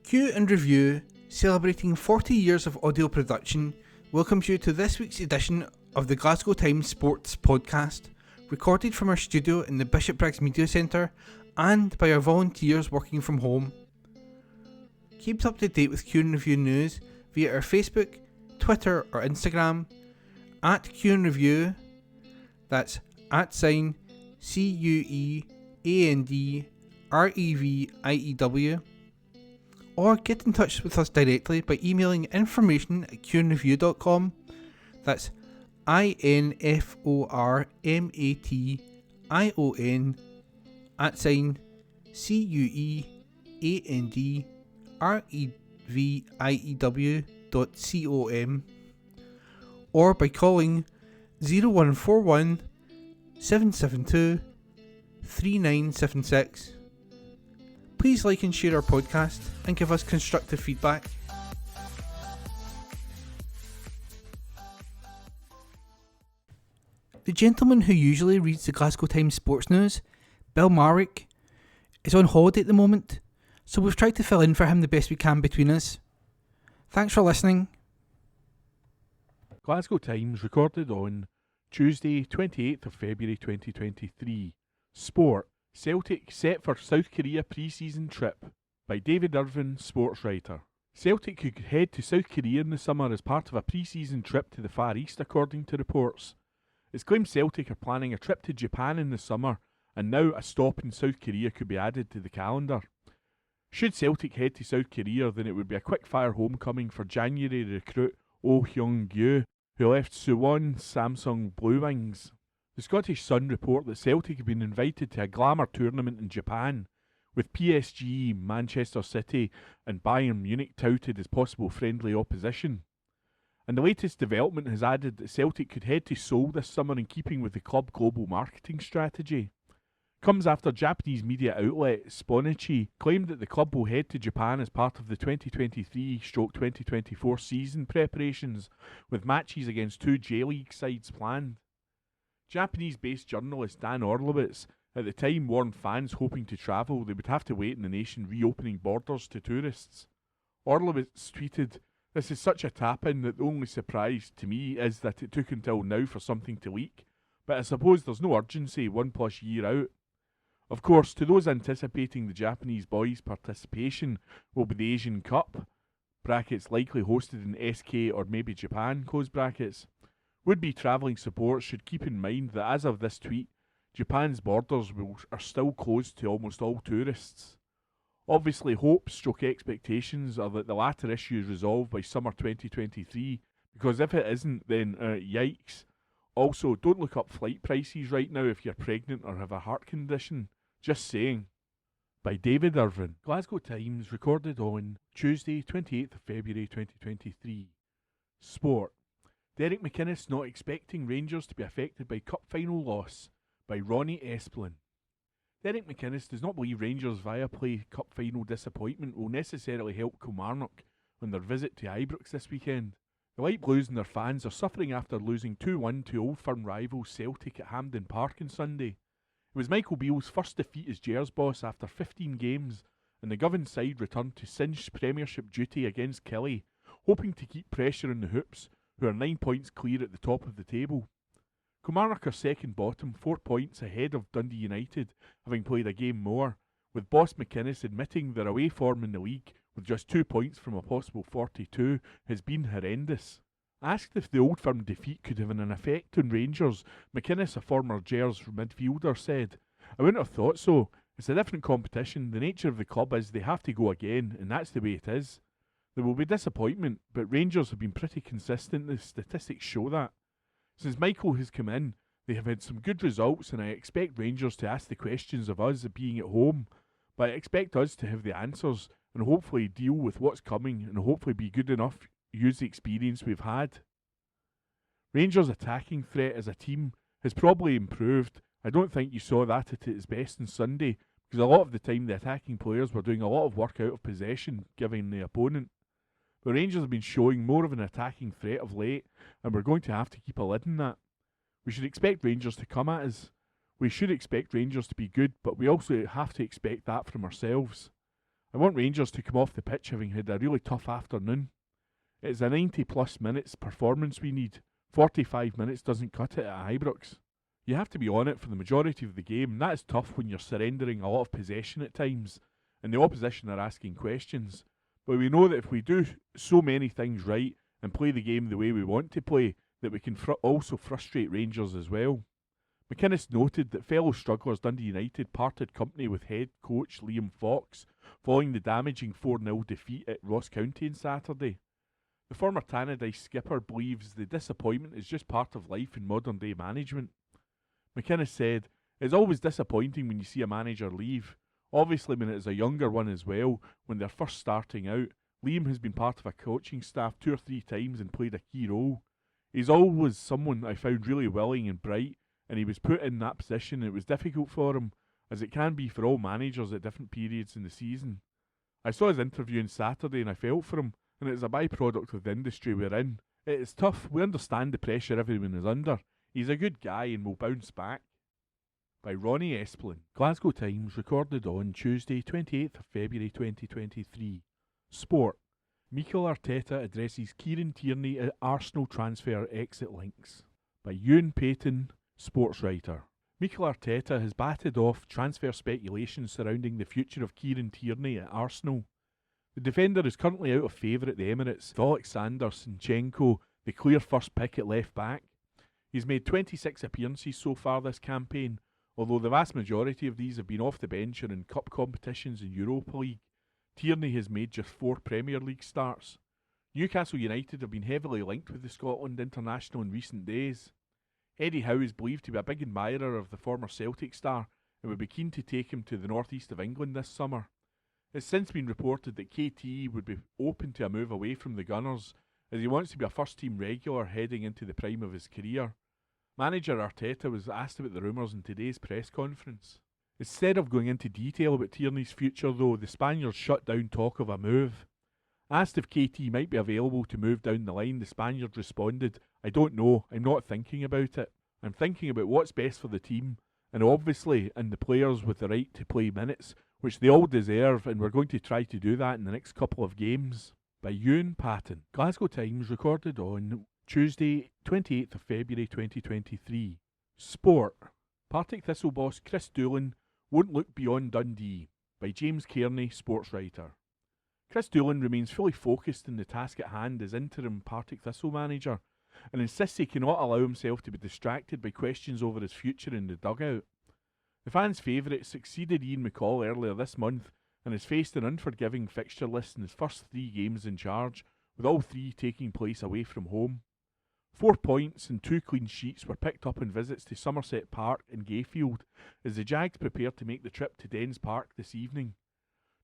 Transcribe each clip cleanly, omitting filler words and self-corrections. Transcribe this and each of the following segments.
Cue and Review, celebrating 40 years of audio production, welcomes you to this week's edition of the Glasgow Times Sports Podcast, recorded from our studio in the Bishopbriggs Media Centre and by our volunteers working from home. Keep up to date with Cue and Review news via our Facebook, Twitter or Instagram at Cue and Review, that's @CUEANDREVIEW, or get in touch with us directly by emailing information@cueandreview.com, that's INFORMATION @CUEANDREVIEW.com, or by calling 0141 772 3976. Please like and share our podcast and give us constructive feedback. The gentleman who usually reads the Glasgow Times sports news, Bill Marwick, is on holiday at the moment, so we've tried to fill in for him the best we can between us. Thanks for listening. Glasgow Times recorded on Tuesday 28th of February 2023. Sport. Celtic set for South Korea pre-season trip, by David Irvin, sports writer. Celtic could head to South Korea in the summer as part of a pre-season trip to the Far East, according to reports. It's claimed Celtic are planning a trip to Japan in the summer, and now a stop in South Korea could be added to the calendar. Should Celtic head to South Korea, then it would be a quick-fire homecoming for January recruit Oh Hyung-gyu, who left Suwon Samsung Blue Wings. The Scottish Sun report that Celtic have been invited to a glamour tournament in Japan, with PSG, Manchester City and Bayern Munich touted as possible friendly opposition. And the latest development has added that Celtic could head to Seoul this summer in keeping with the club global marketing strategy. Comes after Japanese media outlet Sponichi claimed that the club will head to Japan as part of the 2023/2024 season preparations, with matches against two J-League sides planned. Japanese-based journalist Dan Orlowitz at the time warned fans hoping to travel they would have to wait in the nation reopening borders to tourists. Orlowitz tweeted, "This is such a tap-in that the only surprise to me is that it took until now for something to leak, but I suppose there's no urgency 1+ year out." Of course, to those anticipating the Japanese boys' participation will be the Asian Cup, brackets likely hosted in SK or maybe Japan, close brackets. Would-be travelling supporters should keep in mind that as of this tweet, Japan's borders are still closed to almost all tourists. Obviously, hopes/expectations are that the latter issue is resolved by summer 2023, because if it isn't, then yikes. Also, don't look up flight prices right now if you're pregnant or have a heart condition. Just saying. By David Irvin. Glasgow Times recorded on Tuesday 28th of February 2023. Sport. Derek McInnes not expecting Rangers to be affected by cup final loss, by Ronnie Esplin. Derek McInnes does not believe Rangers' Viaplay Cup final disappointment will necessarily help Kilmarnock on their visit to Ibrox this weekend. The Light Blues and their fans are suffering after losing 2-1 to Old Firm rivals Celtic at Hampden Park on Sunday. It was Michael Beale's first defeat as Gers boss after 15 games, and the Govan side returned to cinched Premiership duty against Killie, hoping to keep pressure on the Hoops, who are 9 points clear at the top of the table. Kilmarnock are second bottom, 4 points ahead of Dundee United, having played a game more, with boss McInnes admitting their away form in the league, with just 2 points from a possible 42, has been horrendous. Asked if the Old Firm defeat could have an effect on Rangers, McInnes, a former Gers midfielder, said, "I wouldn't have thought so. It's a different competition. The nature of the club is they have to go again, and that's the way it is. There will be disappointment, but Rangers have been pretty consistent. The statistics show that. Since Michael has come in, they have had some good results, and I expect Rangers to ask the questions of us being at home, but I expect us to have the answers and hopefully deal with what's coming and hopefully be good enough, use the experience we've had." Rangers' attacking threat as a team has probably improved. I don't think you saw that at its best on Sunday, because a lot of the time the attacking players were doing a lot of work out of possession, giving the opponent. But Rangers have been showing more of an attacking threat of late, and we're going to have to keep a lid on that. We should expect Rangers to come at us. We should expect Rangers to be good, but we also have to expect that from ourselves. I want Rangers to come off the pitch having had a really tough afternoon. It's a 90 plus minutes performance we need. 45 minutes doesn't cut it at Ibrox. You have to be on it for the majority of the game, and that is tough when you're surrendering a lot of possession at times, and the opposition are asking questions. But we know that if we do so many things right and play the game the way we want to play, that we can also frustrate Rangers as well. McInnes noted that fellow strugglers Dundee United parted company with head coach Liam Fox following the damaging 4-0 defeat at Ross County on Saturday. The former Tannadice skipper believes the disappointment is just part of life in modern day management. McInnes said, "It's always disappointing when you see a manager leave. Obviously when it is a younger one as well, when they're first starting out. Liam has been part of a coaching staff 2 or 3 times and played a key role. He's always someone I found really willing and bright, and he was put in that position and it was difficult for him, as it can be for all managers at different periods in the season. I saw his interview on Saturday and I felt for him, and it's a byproduct of the industry we're in. It is tough, we understand the pressure everyone is under. He's a good guy and will bounce back." By Ronnie Esplin, Glasgow Times, recorded on Tuesday 28th of February 2023. Sport. Mikel Arteta addresses Kieran Tierney at Arsenal transfer exit links. By Ewan Payton, sports writer. Mikel Arteta has batted off transfer speculation surrounding the future of Kieran Tierney at Arsenal. The defender is currently out of favour at the Emirates, with Alexander Zinchenko the clear first pick at left back. He's made 26 appearances so far this campaign, although the vast majority of these have been off the bench or in cup competitions in Europa League. Tierney has made just 4 Premier League starts. Newcastle United have been heavily linked with the Scotland international in recent days. Eddie Howe is believed to be a big admirer of the former Celtic star and would be keen to take him to the northeast of England this summer. It's since been reported that KT would be open to a move away from the Gunners, as he wants to be a first-team regular heading into the prime of his career. Manager Arteta was asked about the rumours in today's press conference. Instead of going into detail about Tierney's future though, the Spaniards shut down talk of a move. Asked if KT might be available to move down the line, the Spaniard responded, "I don't know, I'm not thinking about it. I'm thinking about what's best for the team, and obviously, and the players with the right to play minutes, which they all deserve, and we're going to try to do that in the next couple of games." By Ewan Patton, Glasgow Times, recorded on Tuesday 28th of February 2023. Sport. Partick Thistle boss Chris Doolan won't look beyond Dundee. By James Kearney, sports writer. Chris Doolan remains fully focused on the task at hand as interim Partick Thistle manager, and insists he cannot allow himself to be distracted by questions over his future in the dugout. The fans' favourite succeeded Ian McCall earlier this month and has faced an unforgiving fixture list in his first 3 games in charge, with all 3 taking place away from home. 4 points and 2 clean sheets were picked up in visits to Somerset Park and Gayfield as the Jags prepared to make the trip to Dens Park this evening.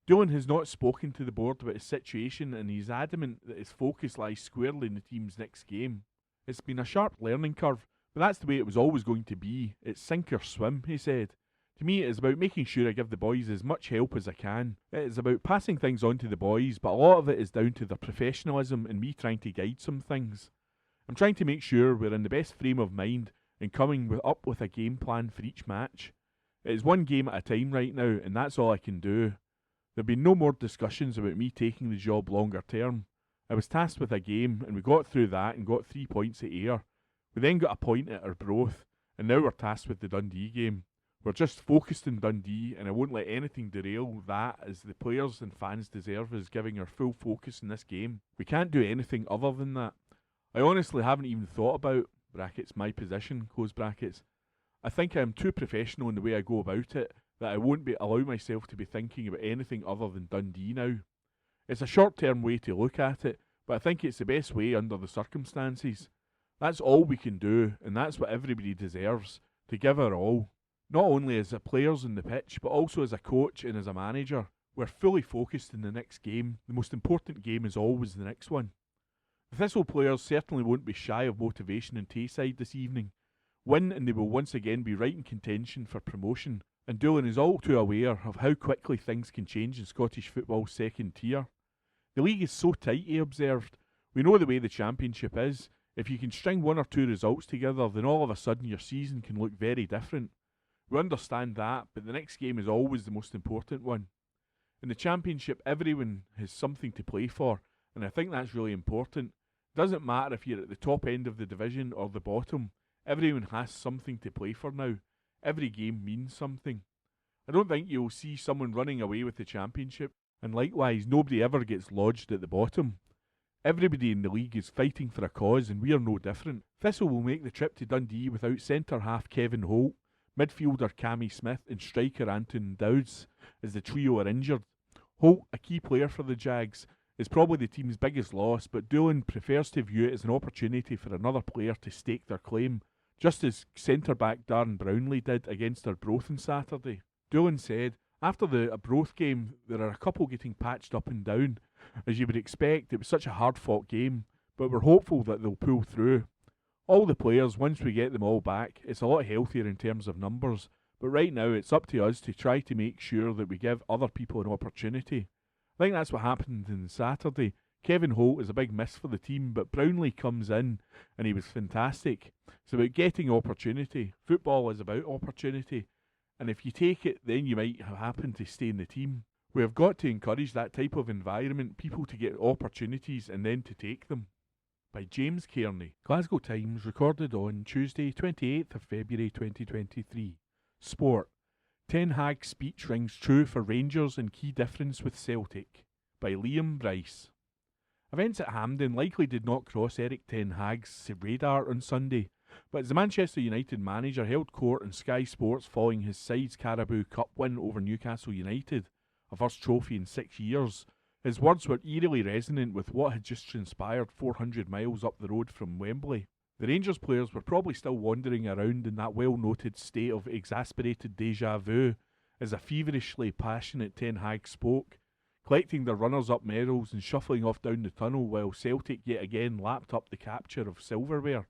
Doolan has not spoken to the board about his situation, and he's adamant that his focus lies squarely in the team's next game. "It's been a sharp learning curve, but that's the way it was always going to be. It's sink or swim," he said. "To me, it is about making sure I give the boys as much help as I can. It is about passing things on to the boys, but a lot of it is down to their professionalism and me trying to guide some things. I'm trying to make sure we're in the best frame of mind and coming up with a game plan for each match. It is 1 game at a time right now, and that's all I can do. There have been no more discussions about me taking the job longer term. I was tasked with a game, and we got through that and got 3 points at Ayr. We then got a point at Arbroath, and now we're tasked with the Dundee game. We're just focused on Dundee, and I won't let anything derail that, as the players and fans deserve us giving our full focus in this game. We can't do anything other than that. I honestly haven't even thought about (brackets my position, close brackets). I think I am too professional in the way I go about it that I won't allow myself to be thinking about anything other than Dundee now. It's a short-term way to look at it, but I think it's the best way under the circumstances. That's all we can do, and that's what everybody deserves, to give our all. Not only as a players on the pitch, but also as a coach and as a manager. We're fully focused in the next game. The most important game is always the next one. The Thistle players certainly won't be shy of motivation in Tayside this evening. Win and they will once again be right in contention for promotion, and Doolan is all too aware of how quickly things can change in Scottish football's second tier. The league is so tight, he observed. We know the way the Championship is. If you can string 1 or 2 results together, then all of a sudden your season can look very different. We understand that, but the next game is always the most important one. In the Championship, everyone has something to play for, and I think that's really important. It doesn't matter if you're at the top end of the division or the bottom, everyone has something to play for now. Every game means something. I don't think you'll see someone running away with the Championship, and likewise, nobody ever gets lodged at the bottom. Everybody in the league is fighting for a cause, and we are no different. Thistle will make the trip to Dundee without centre-half Kevin Holt, midfielder Cammy Smith and striker Anton Dowds, as the trio are injured. Holt, a key player for the Jags, is probably the team's biggest loss, but Doolan prefers to view it as an opportunity for another player to stake their claim, just as centre-back Darren Brownlee did against Arbroath on Saturday. Doolan said, "After the Arbroath game, there are a couple getting patched up and down. As you would expect, it was such a hard-fought game, but we're hopeful that they'll pull through. All the players, once we get them all back, it's a lot healthier in terms of numbers, but right now it's up to us to try to make sure that we give other people an opportunity." I think that's what happened on Saturday. Kevin Holt is a big miss for the team, but Brownlee comes in and he was fantastic. It's about getting opportunity. Football is about opportunity, and if you take it, then you might happen to stay in the team. We have got to encourage that type of environment, people to get opportunities and then to take them. By James Kearney. Glasgow Times, recorded on Tuesday 28th of February 2023. Sport. Ten Hag's speech rings true for Rangers and key difference with Celtic. By Liam Bryce. Events at Hampden likely did not cross Eric Ten Hag's radar on Sunday, but as the Manchester United manager held court on Sky Sports following his side's Carabao Cup win over Newcastle United, a first trophy in 6 years, his words were eerily resonant with what had just transpired 400 miles up the road from Wembley. The Rangers players were probably still wandering around in that well-noted state of exasperated déjà vu as a feverishly passionate Ten Hag spoke, collecting their runners-up medals and shuffling off down the tunnel while Celtic yet again lapped up the capture of silverware.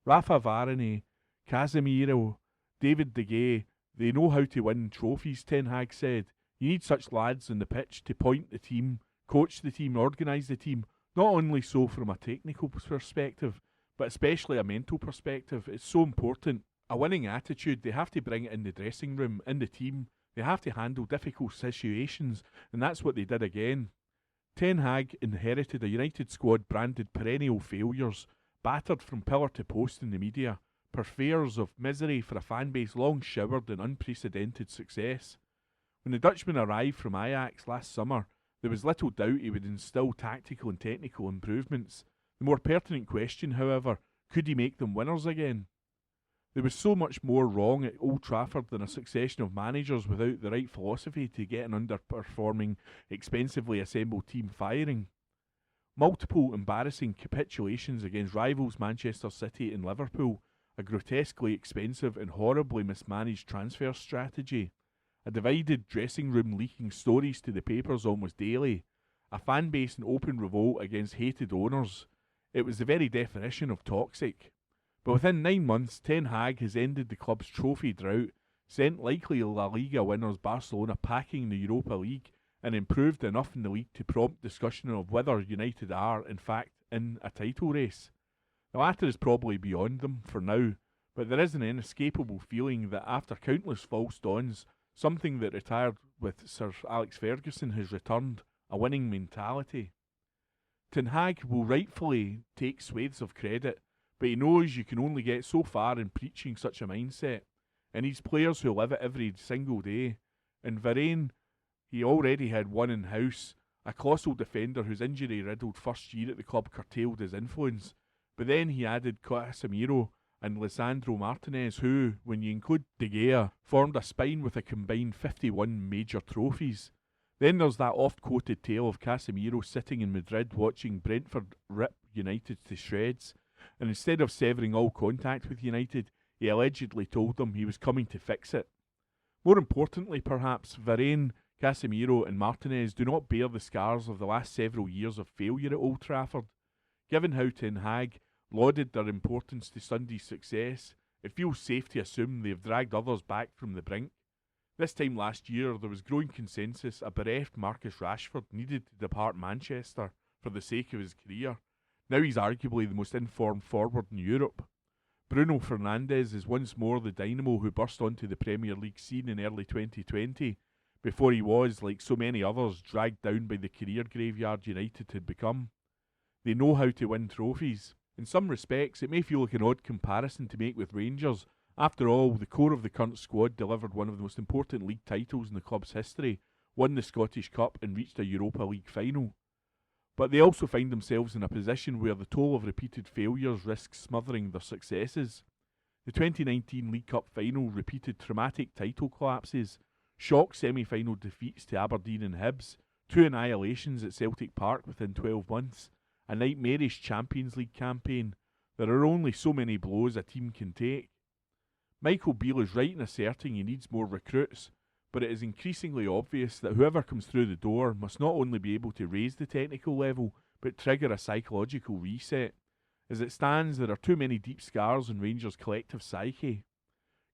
Rafa Varane, Casemiro, David De Gea, they know how to win trophies, Ten Hag said. You need such lads on the pitch to point the team, coach the team, organise the team, not only so from a technical perspective, but especially a mental perspective. It's so important. A winning attitude, they have to bring it in the dressing room, in the team. They have to handle difficult situations, and that's what they did again. Ten Hag inherited a United squad branded perennial failures, battered from pillar to post in the media, purveyors of misery for a fanbase long showered in unprecedented success. When the Dutchman arrived from Ajax last summer, there was little doubt he would instill tactical and technical improvements. The more pertinent question, however, could he make them winners again? There was so much more wrong at Old Trafford than a succession of managers without the right philosophy to get an underperforming, expensively assembled team firing. Multiple embarrassing capitulations against rivals Manchester City and Liverpool, a grotesquely expensive and horribly mismanaged transfer strategy, a divided dressing room leaking stories to the papers almost daily, a fan base in open revolt against hated owners. It was the very definition of toxic. But within 9 months, Ten Hag has ended the club's trophy drought, sent likely La Liga winners Barcelona packing the Europa League, and improved enough in the league to prompt discussion of whether United are, in fact, in a title race. The latter is probably beyond them for now, but there is an inescapable feeling that after countless false dawns, something that retired with Sir Alex Ferguson has returned, a winning mentality. Ten Hag will rightfully take swathes of credit, but he knows you can only get so far in preaching such a mindset, and he's players who live it every single day. In Varane, he already had one in-house, a colossal defender whose injury-riddled first year at the club curtailed his influence, but then he added Casemiro and Lisandro Martinez, who, when you include De Gea, formed a spine with a combined 51 major trophies. Then there's that oft-quoted tale of Casemiro sitting in Madrid watching Brentford rip United to shreds, and instead of severing all contact with United, he allegedly told them he was coming to fix it. More importantly, perhaps, Varane, Casemiro and Martinez do not bear the scars of the last several years of failure at Old Trafford. Given how Ten Hag lauded their importance to Sunday's success, it feels safe to assume they have dragged others back from the brink. This time last year, there was growing consensus a bereft Marcus Rashford needed to depart Manchester for the sake of his career. Now he's arguably the most informed forward in Europe. Bruno Fernandes is once more the dynamo who burst onto the Premier League scene in early 2020, before he was, like so many others, dragged down by the career graveyard United had become. They know how to win trophies. In some respects, it may feel like an odd comparison to make with Rangers. After all, the core of the current squad delivered one of the most important league titles in the club's history, won the Scottish Cup and reached a Europa League final. But they also find themselves in a position where the toll of repeated failures risks smothering their successes. The 2019 League Cup final repeated traumatic title collapses, shock semi-final defeats to Aberdeen and Hibs, 2 annihilations at Celtic Park within 12 months, a nightmarish Champions League campaign. There are only so many blows a team can take. Michael Beale is right in asserting he needs more recruits, but it is increasingly obvious that whoever comes through the door must not only be able to raise the technical level, but trigger a psychological reset. As it stands, there are too many deep scars in Rangers' collective psyche.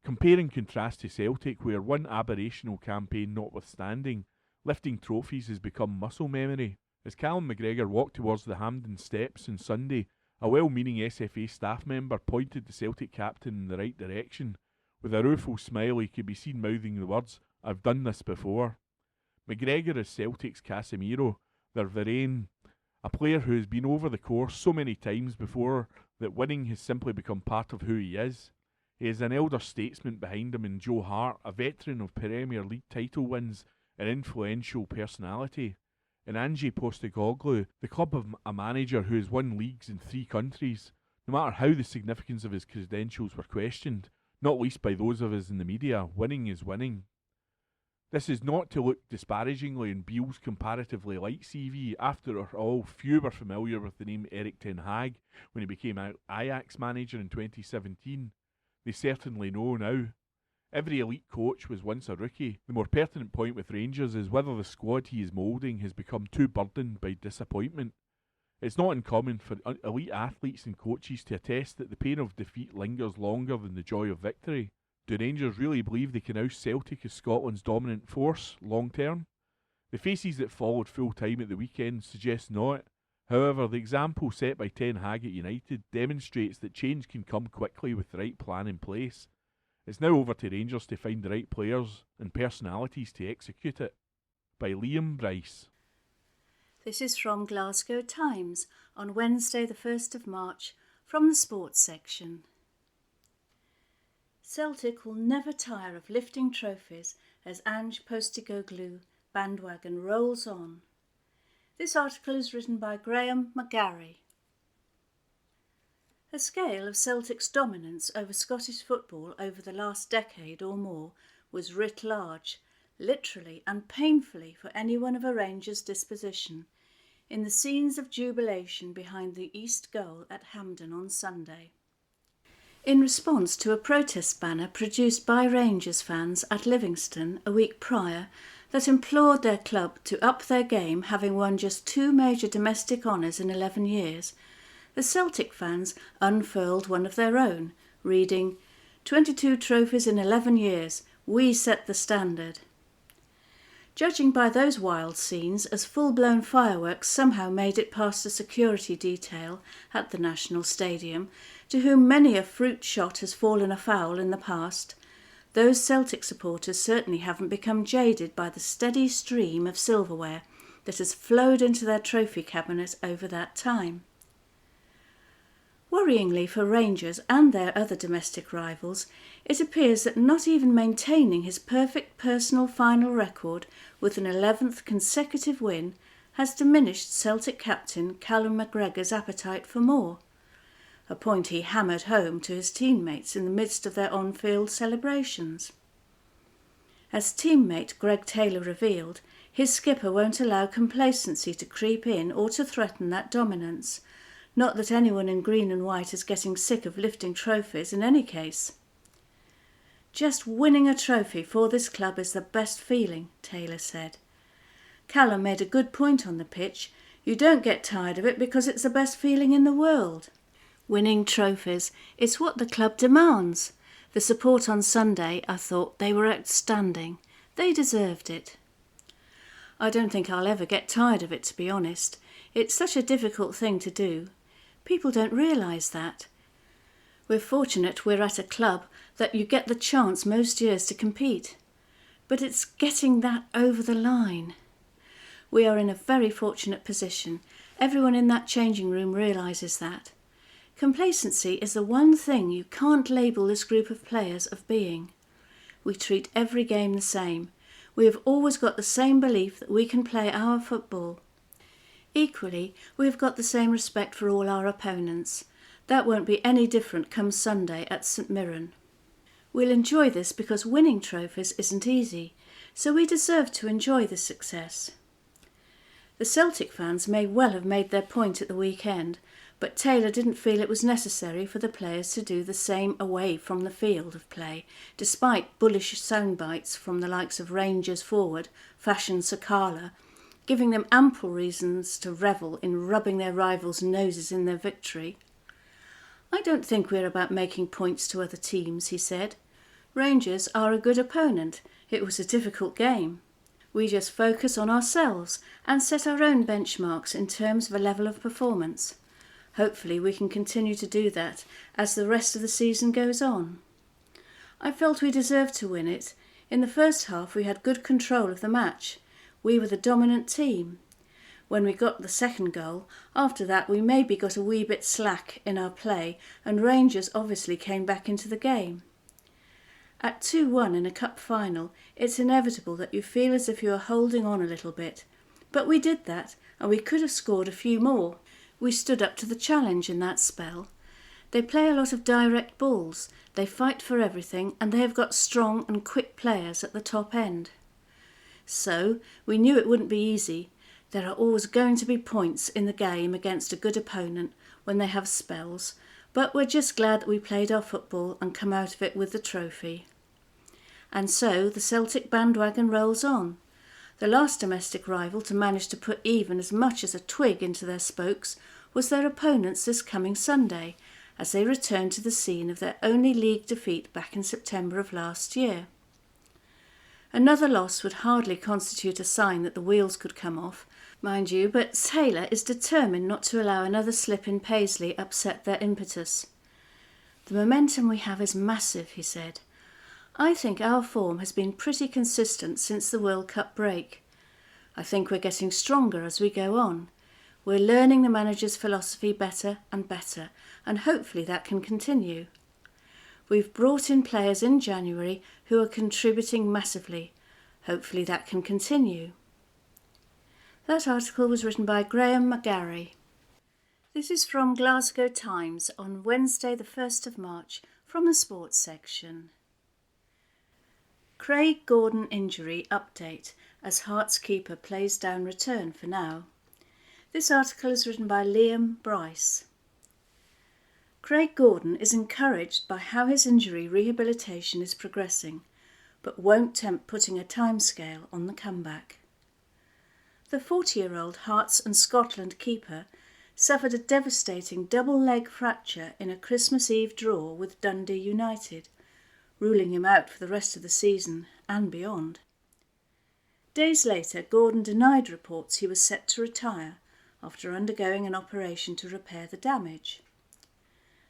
Compare and contrast to Celtic, where one aberrational campaign notwithstanding, lifting trophies has become muscle memory. As Callum McGregor walked towards the Hampden steps on Sunday, a well-meaning SFA staff member pointed the Celtic captain in the right direction. With a rueful smile, he could be seen mouthing the words, "I've done this before." McGregor is Celtic's Casemiro, their Varane, a player who has been over the course so many times before that winning has simply become part of who he is. He has an elder statesman behind him in Joe Hart, a veteran of Premier League title wins, an influential personality. In Ange Postecoglou, the club of a manager who has won leagues in 3 countries. No matter how the significance of his credentials were questioned, not least by those of us in the media, winning is winning. This is not to look disparagingly on Beale's comparatively light CV. After all, few were familiar with the name Erik ten Hag when he became Ajax manager in 2017. They certainly know now. Every elite coach was once a rookie. The more pertinent point with Rangers is whether the squad he is moulding has become too burdened by disappointment. It's not uncommon for elite athletes and coaches to attest that the pain of defeat lingers longer than the joy of victory. Do Rangers really believe they can oust Celtic as Scotland's dominant force long term? The faces that followed full time at the weekend suggest not. However, the example set by Ten Hag at United demonstrates that change can come quickly with the right plan in place. It's now over to Rangers to find the right players and personalities to execute it. By Liam Bryce. This is from Glasgow Times on Wednesday the 1st of March from the sports section. Celtic will never tire of lifting trophies as Ange Postecoglou bandwagon rolls on. This article is written by Graham McGarry. A scale of Celtic's dominance over Scottish football over the last decade or more was writ large, literally and painfully for anyone of a Rangers disposition, in the scenes of jubilation behind the East goal at Hampden on Sunday. In response to a protest banner produced by Rangers fans at Livingston a week prior that implored their club to up their game, having won just 2 major domestic honours in 11 years, the Celtic fans unfurled one of their own, reading, 22 trophies in 11 years, we set the standard. Judging by those wild scenes, as full-blown fireworks somehow made it past a security detail at the National Stadium, to whom many a fruit shot has fallen afoul in the past, those Celtic supporters certainly haven't become jaded by the steady stream of silverware that has flowed into their trophy cabinet over that time. Worryingly for Rangers and their other domestic rivals, it appears that not even maintaining his perfect personal final record with an 11th consecutive win has diminished Celtic captain Callum McGregor's appetite for more, a point he hammered home to his teammates in the midst of their on-field celebrations. As teammate Greg Taylor revealed, his skipper won't allow complacency to creep in or to threaten that dominance. Not that anyone in green and white is getting sick of lifting trophies in any case. Just winning a trophy for this club is the best feeling, Taylor said. Callum made a good point on the pitch. You don't get tired of it because it's the best feeling in the world. Winning trophies, it's what the club demands. The support on Sunday, I thought they were outstanding. They deserved it. I don't think I'll ever get tired of it, to be honest. It's such a difficult thing to do. People don't realise that. We're fortunate we're at a club that you get the chance most years to compete. but it's getting that over the line. We are in a very fortunate position. Everyone in that changing room realises that. Complacency is the one thing you can't label this group of players of being. We treat every game the same. We have always got the same belief that we can play our football. Equally, we have got the same respect for all our opponents. That won't be any different come Sunday at St Mirren. We'll enjoy this because winning trophies isn't easy, so we deserve to enjoy the success. The Celtic fans may well have made their point at the weekend, but Taylor didn't feel it was necessary for the players to do the same away from the field of play, despite bullish soundbites from the likes of Rangers forward Fashion Sakala, giving them ample reasons to revel in rubbing their rivals' noses in their victory. "I don't think we're about making points to other teams," he said. "Rangers are a good opponent. It was a difficult game. We just focus on ourselves and set our own benchmarks in terms of a level of performance. Hopefully we can continue to do that as the rest of the season goes on. I felt we deserved to win it. In the first half we had good control of the match. We were the dominant team. When we got the second goal, after that we maybe got a wee bit slack in our play and Rangers obviously came back into the game. At 2-1 in a cup final, it's inevitable that you feel as if you are holding on a little bit. But we did that, and we could have scored a few more. We stood up to the challenge in that spell. They play a lot of direct balls, they fight for everything, and they have got strong and quick players at the top end. So, we knew it wouldn't be easy. There are always going to be points in the game against a good opponent when they have spells, but we're just glad that we played our football and come out of it with the trophy. And so the Celtic bandwagon rolls on. The last domestic rival to manage to put even as much as a twig into their spokes was their opponents this coming Sunday, as they returned to the scene of their only league defeat back in September of last year. Another loss would hardly constitute a sign that the wheels could come off, mind you, but Taylor is determined not to allow another slip in Paisley upset their impetus. "The momentum we have is massive," he said. "I think our form has been pretty consistent since the World Cup break. I think we're getting stronger as we go on. We're learning the manager's philosophy better, and hopefully that can continue. We've brought in players in January who are contributing massively. Hopefully that can continue." That article was written by Graham McGarry. This is from Glasgow Times on Wednesday the 1st of March from the sports section. Craig Gordon injury update as Hearts keeper plays down return for now. This article is written by Liam Bryce. Craig Gordon is encouraged by how his injury rehabilitation is progressing, but won't tempt putting a timescale on the comeback. The 40-year-old Hearts and Scotland keeper suffered a devastating double leg fracture in a Christmas Eve draw with Dundee United, ruling him out for the rest of the season and beyond. Days later, Gordon denied reports he was set to retire after undergoing an operation to repair the damage.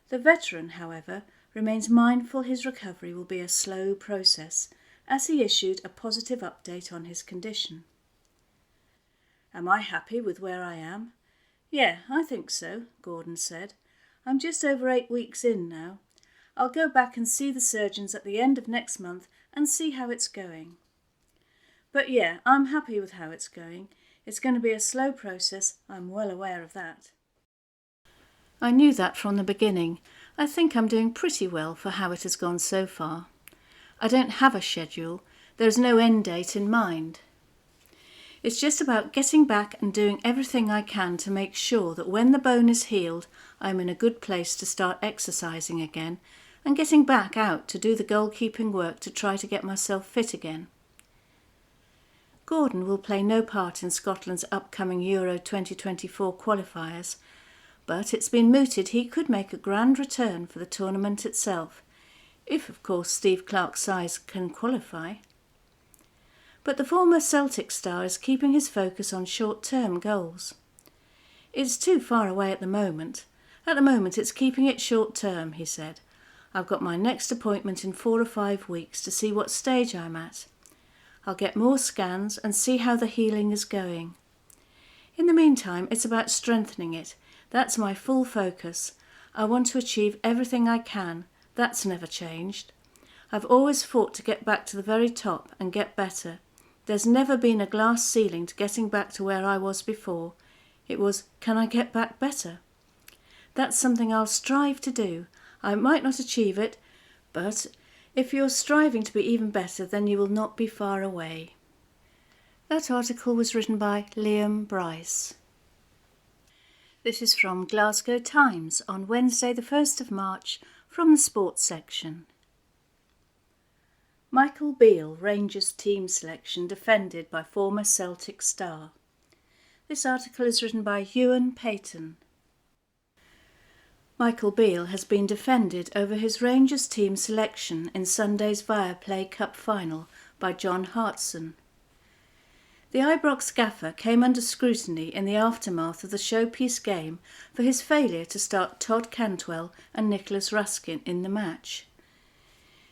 The veteran, however, remains mindful his recovery will be a slow process, as he issued a positive update on his condition. "Am I happy with where I am? Yeah, I think so," Gordon said. "I'm just over 8 weeks in now. I'll go back and see the surgeons at the end of next month and see how it's going. But yeah, I'm happy with how it's going. It's going to be a slow process, I'm well aware of that. I knew that from the beginning. I think I'm doing pretty well for how it has gone so far. I don't have a schedule. There's no end date in mind. It's just about getting back and doing everything I can to make sure that when the bone is healed, I'm in a good place to start exercising again and getting back out to do the goalkeeping work to try to get myself fit again." Gordon will play no part in Scotland's upcoming Euro 2024 qualifiers, but it's been mooted he could make a grand return for the tournament itself, if of course Steve Clarke's sides can qualify. But the former Celtic star is keeping his focus on short-term goals. "It's too far away at the moment. At the moment it's keeping it short-term," he said. "I've got my next appointment in 4 or 5 weeks to see what stage I'm at. I'll get more scans and see how the healing is going. In the meantime, it's about strengthening it. That's my full focus. I want to achieve everything I can. That's never changed. I've always fought to get back to the very top and get better. There's never been a glass ceiling to getting back to where I was before. It was, can I get back better? That's something I'll strive to do. I might not achieve it, but if you're striving to be even better, then you will not be far away. That article was written by Liam Bryce. This is from Glasgow Times on Wednesday the 1st of March from the sports section. Michael Beale, Rangers team selection defended by former Celtic star. This article is written by Ewan Payton. Michael Beale has been defended over his Rangers team selection in Sunday's Viaplay Cup final by John Hartson. The Ibrox gaffer came under scrutiny in the aftermath of the showpiece game for his failure to start Todd Cantwell and Nicholas Raskin in the match.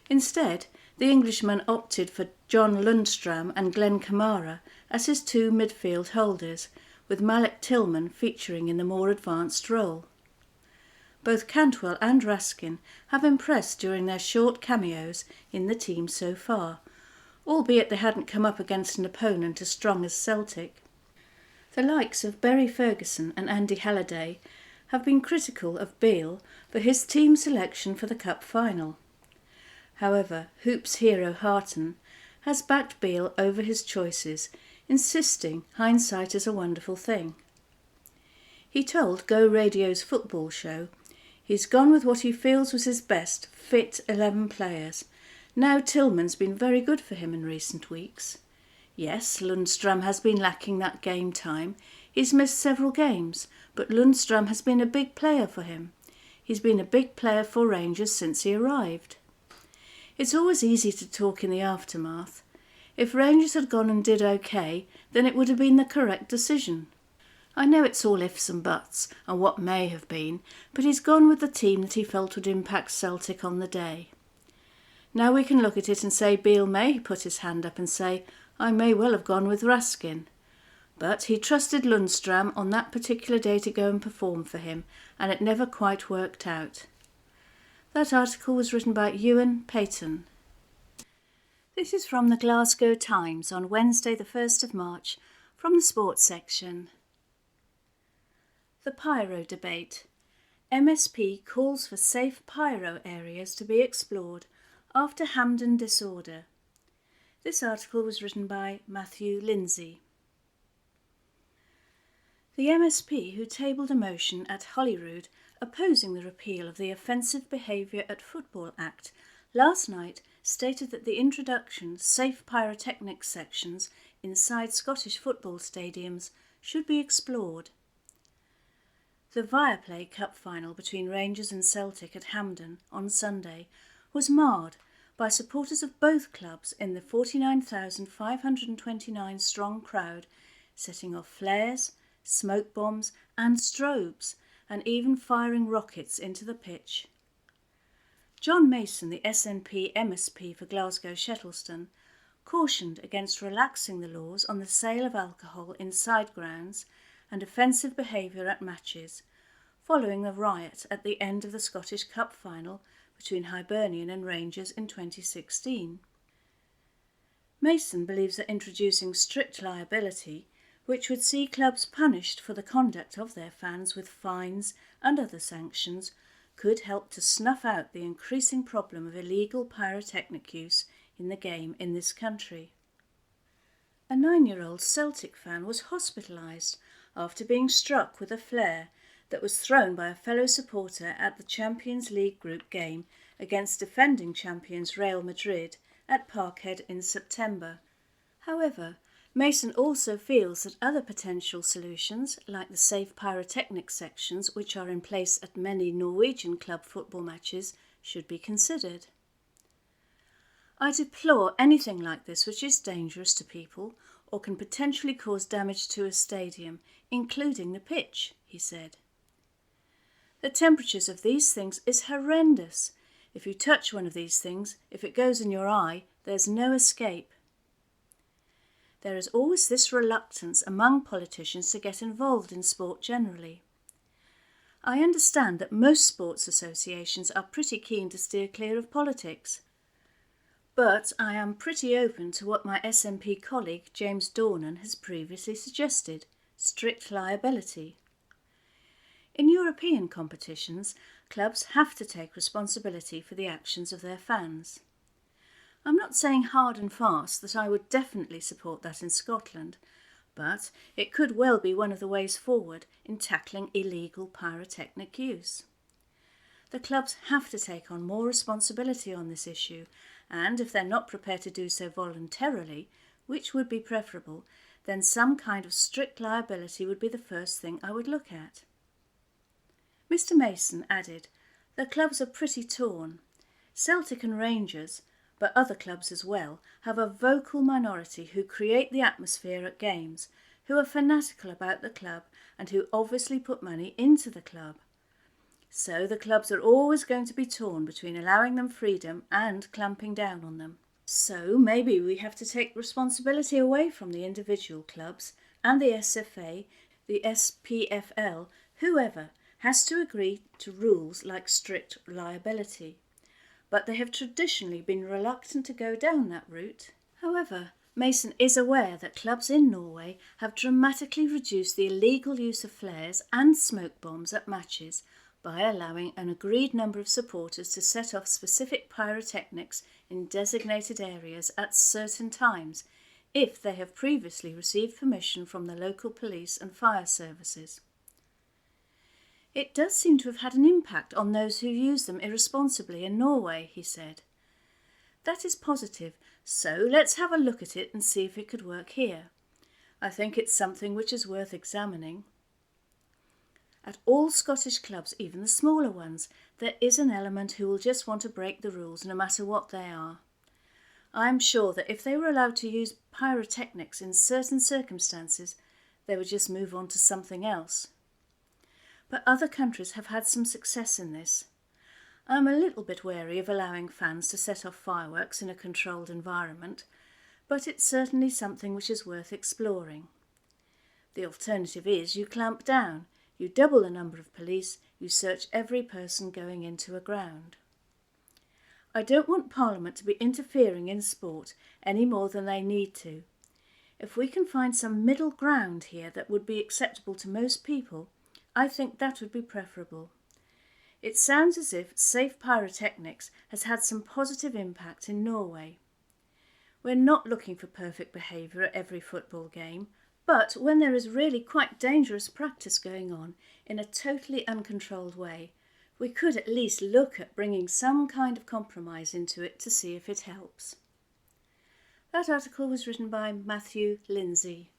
Instead, the Englishman opted for John Lundstram and Glenn Kamara as his two midfield holders, with Malik Tillman featuring in the more advanced role. Both Cantwell and Raskin have impressed during their short cameos in the team so far, albeit they hadn't come up against an opponent as strong as Celtic. The likes of Berry Ferguson and Andy Halliday have been critical of Beale for his team selection for the Cup final. However, Hoops hero Harton has backed Beale over his choices, insisting hindsight is a wonderful thing. He told Go Radio's football show he's gone with what he feels was his best fit 11 players. Now Tillman's been very good for him in recent weeks. Yes, Lundstram has been lacking that game time. He's missed several games, but Lundstram has been a big player for him. He's been a big player for Rangers since he arrived. It's always easy to talk in the aftermath. If Rangers had gone and did okay, then it would have been the correct decision. I know it's all ifs and buts and what may have been, but he's gone with the team that he felt would impact Celtic on the day. Now we can look at it and say Beale may put his hand up and say, I may well have gone with Raskin. But he trusted Lundstram on that particular day to go and perform for him, and it never quite worked out. That article was written by Ewan Payton. This is from the Glasgow Times on Wednesday the 1st of March from the sports section. The pyro debate. MSP calls for safe pyro areas to be explored after Hampden disorder. This article was written by Matthew Lindsay. The MSP, who tabled a motion at Holyrood opposing the repeal of the Offensive Behaviour at Football Act, last night stated that the introduction of safe pyrotechnics sections inside Scottish football stadiums should be explored. The Viaplay Cup final between Rangers and Celtic at Hampden on Sunday was marred by supporters of both clubs in the 49,529 strong crowd setting off flares, smoke bombs and strobes and even firing rockets into the pitch. John Mason, the SNP MSP for Glasgow Shettleston, cautioned against relaxing the laws on the sale of alcohol inside grounds and offensive behaviour at matches, following the riot at the end of the Scottish Cup final between Hibernian and Rangers in 2016. Mason believes that introducing strict liability, which would see clubs punished for the conduct of their fans with fines and other sanctions, could help to snuff out the increasing problem of illegal pyrotechnic use in the game in this country. A 9-year-old Celtic fan was hospitalised after being struck with a flare that was thrown by a fellow supporter at the Champions League group game against defending champions Real Madrid at Parkhead in September. However, Mason also feels that other potential solutions, like the safe pyrotechnic sections which are in place at many Norwegian club football matches, should be considered. I deplore anything like this which is dangerous to people or can potentially cause damage to a stadium, including the pitch, he said. The temperatures of these things is horrendous. If you touch one of these things, if it goes in your eye, there's no escape. there is always this reluctance among politicians to get involved in sport generally. I understand that most sports associations are pretty keen to steer clear of politics, but I am pretty open to what my SNP colleague James Dornan has previously suggested: strict liability. In European competitions, clubs have to take responsibility for the actions of their fans. I'm not saying hard and fast that I would definitely support that in Scotland, but it could well be one of the ways forward in tackling illegal pyrotechnic use. The clubs have to take on more responsibility on this issue, and if they're not prepared to do so voluntarily, which would be preferable, then some kind of strict liability would be the first thing I would look at. Mr. Mason added, "The clubs are pretty torn. Celtic and Rangers, but other clubs as well, have a vocal minority who create the atmosphere at games, who are fanatical about the club and who obviously put money into the club. So the clubs are always going to be torn between allowing them freedom and clamping down on them. So maybe we have to take responsibility away from the individual clubs, and the SFA, the SPFL, whoever, has to agree to rules like strict liability. But they have traditionally been reluctant to go down that route." However, Mason is aware that clubs in Norway have dramatically reduced the illegal use of flares and smoke bombs at matches by allowing an agreed number of supporters to set off specific pyrotechnics in designated areas at certain times, if they have previously received permission from the local police and fire services. "It does seem to have had an impact on those who use them irresponsibly in Norway," he said. "That is positive, so let's have a look at it and see if it could work here. I think it's something which is worth examining." At all Scottish clubs, even the smaller ones, there is an element who will just want to break the rules no matter what they are. I am sure that if they were allowed to use pyrotechnics in certain circumstances, they would just move on to something else. But other countries have had some success in this. I'm a little bit wary of allowing fans to set off fireworks in a controlled environment, but it's certainly something which is worth exploring. The alternative is you clamp down, you double the number of police, you search every person going into a ground. I don't want Parliament to be interfering in sport any more than they need to. If we can find some middle ground here that would be acceptable to most people, I think that would be preferable. It sounds as if safe pyrotechnics has had some positive impact in Norway. We're not looking for perfect behaviour at every football game, but when there is really quite dangerous practice going on in a totally uncontrolled way, we could at least look at bringing some kind of compromise into it to see if it helps. That article was written by Matthew Lindsay.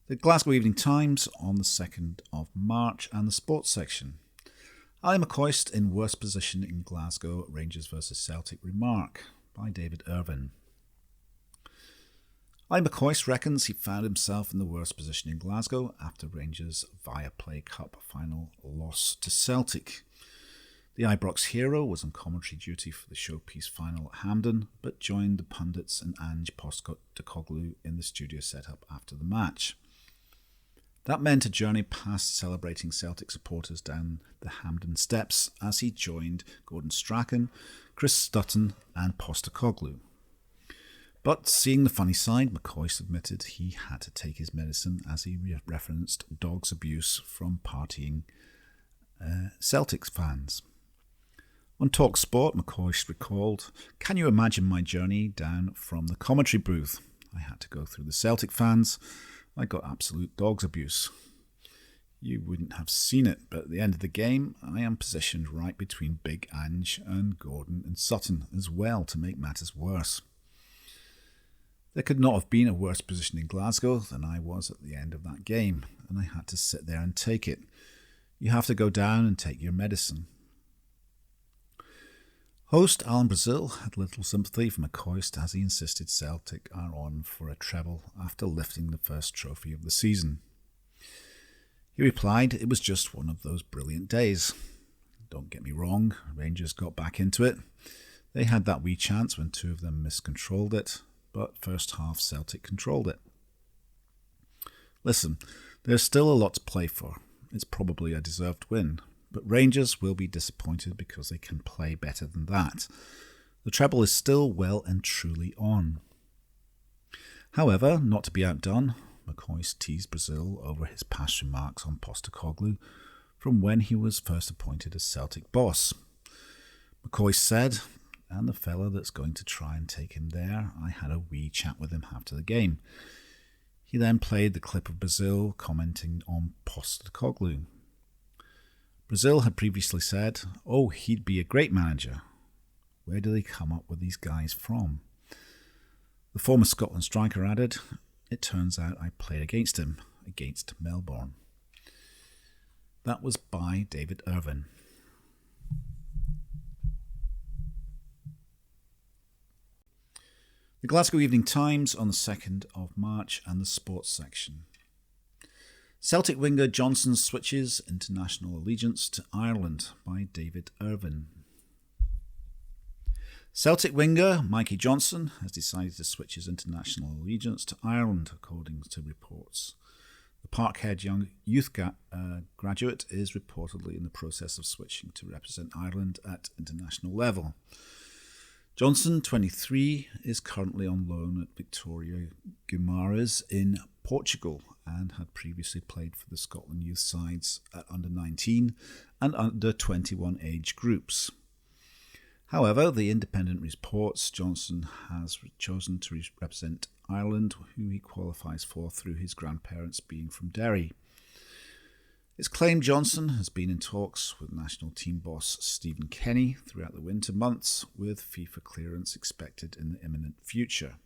The Glasgow Evening Times on the 2nd of March and the sports section. Ali McCoist in worst position in Glasgow, Rangers vs Celtic remark by David Irvin. Ali McCoist reckons he found himself in the worst position in Glasgow after Rangers' Viaplay Cup final loss to Celtic. The Ibrox hero was on commentary duty for the showpiece final at Hampden, but joined the pundits and Ange Postecoglou in the studio setup after the match. That meant a journey past celebrating Celtic supporters down the Hampden steps as he joined Gordon Strachan, Chris Sutton and Postecoglou. But seeing the funny side, McCoist admitted he had to take his medicine as he referenced dogs' abuse from partying Celtics fans. On Talk Sport, McCoist recalled, "Can you imagine my journey down from the commentary booth? I had to go through the Celtic fans. I got absolute dogs abuse. You wouldn't have seen it, but at the end of the game, I am positioned right between Big Ange and Gordon and Sutton as well to make matters worse. There could not have been a worse position in Glasgow than I was at the end of that game, and I had to sit there and take it. You have to go down and take your medicine." Host Alan Brazil had little sympathy for McCoist as he insisted Celtic are on for a treble after lifting the first trophy of the season. He replied it was just one of those brilliant days. Don't get me wrong, Rangers got back into it. They had that wee chance when two of them miscontrolled it, but first half Celtic controlled it. Listen, there's still a lot to play for. It's probably a deserved win, but Rangers will be disappointed because they can play better than that. The treble is still well and truly on. However, not to be outdone, McCoist teased Brazil over his past remarks on Postecoglou from when he was first appointed as Celtic boss. McCoist said, "And the fella that's going to try and take him there, I had a wee chat with him after the game." He then played the clip of Brazil commenting on Postecoglou. Brazil had previously said, "Oh, he'd be a great manager." Where do they come up with these guys from? The former Scotland striker added, "It turns out I played against him, against Melbourne." That was by David Irvine. The Glasgow Evening Times on the 2nd of March and the sports section. Celtic winger Johnson switches international allegiance to Ireland by David Irvine. Celtic winger Mikey Johnson has decided to switch his international allegiance to Ireland, according to reports. The Parkhead young youth graduate is reportedly in the process of switching to represent Ireland at international level. Johnson, 23, is currently on loan at Victoria Guimarães in Portugal and had previously played for the Scotland youth sides at under-19 and under-21 age groups. However, the Independent reports Johnson has chosen to represent Ireland, who he qualifies for through his grandparents being from Derry. It's claimed Johnson has been in talks with national team boss Stephen Kenny throughout the winter months, with FIFA clearance expected in the imminent future.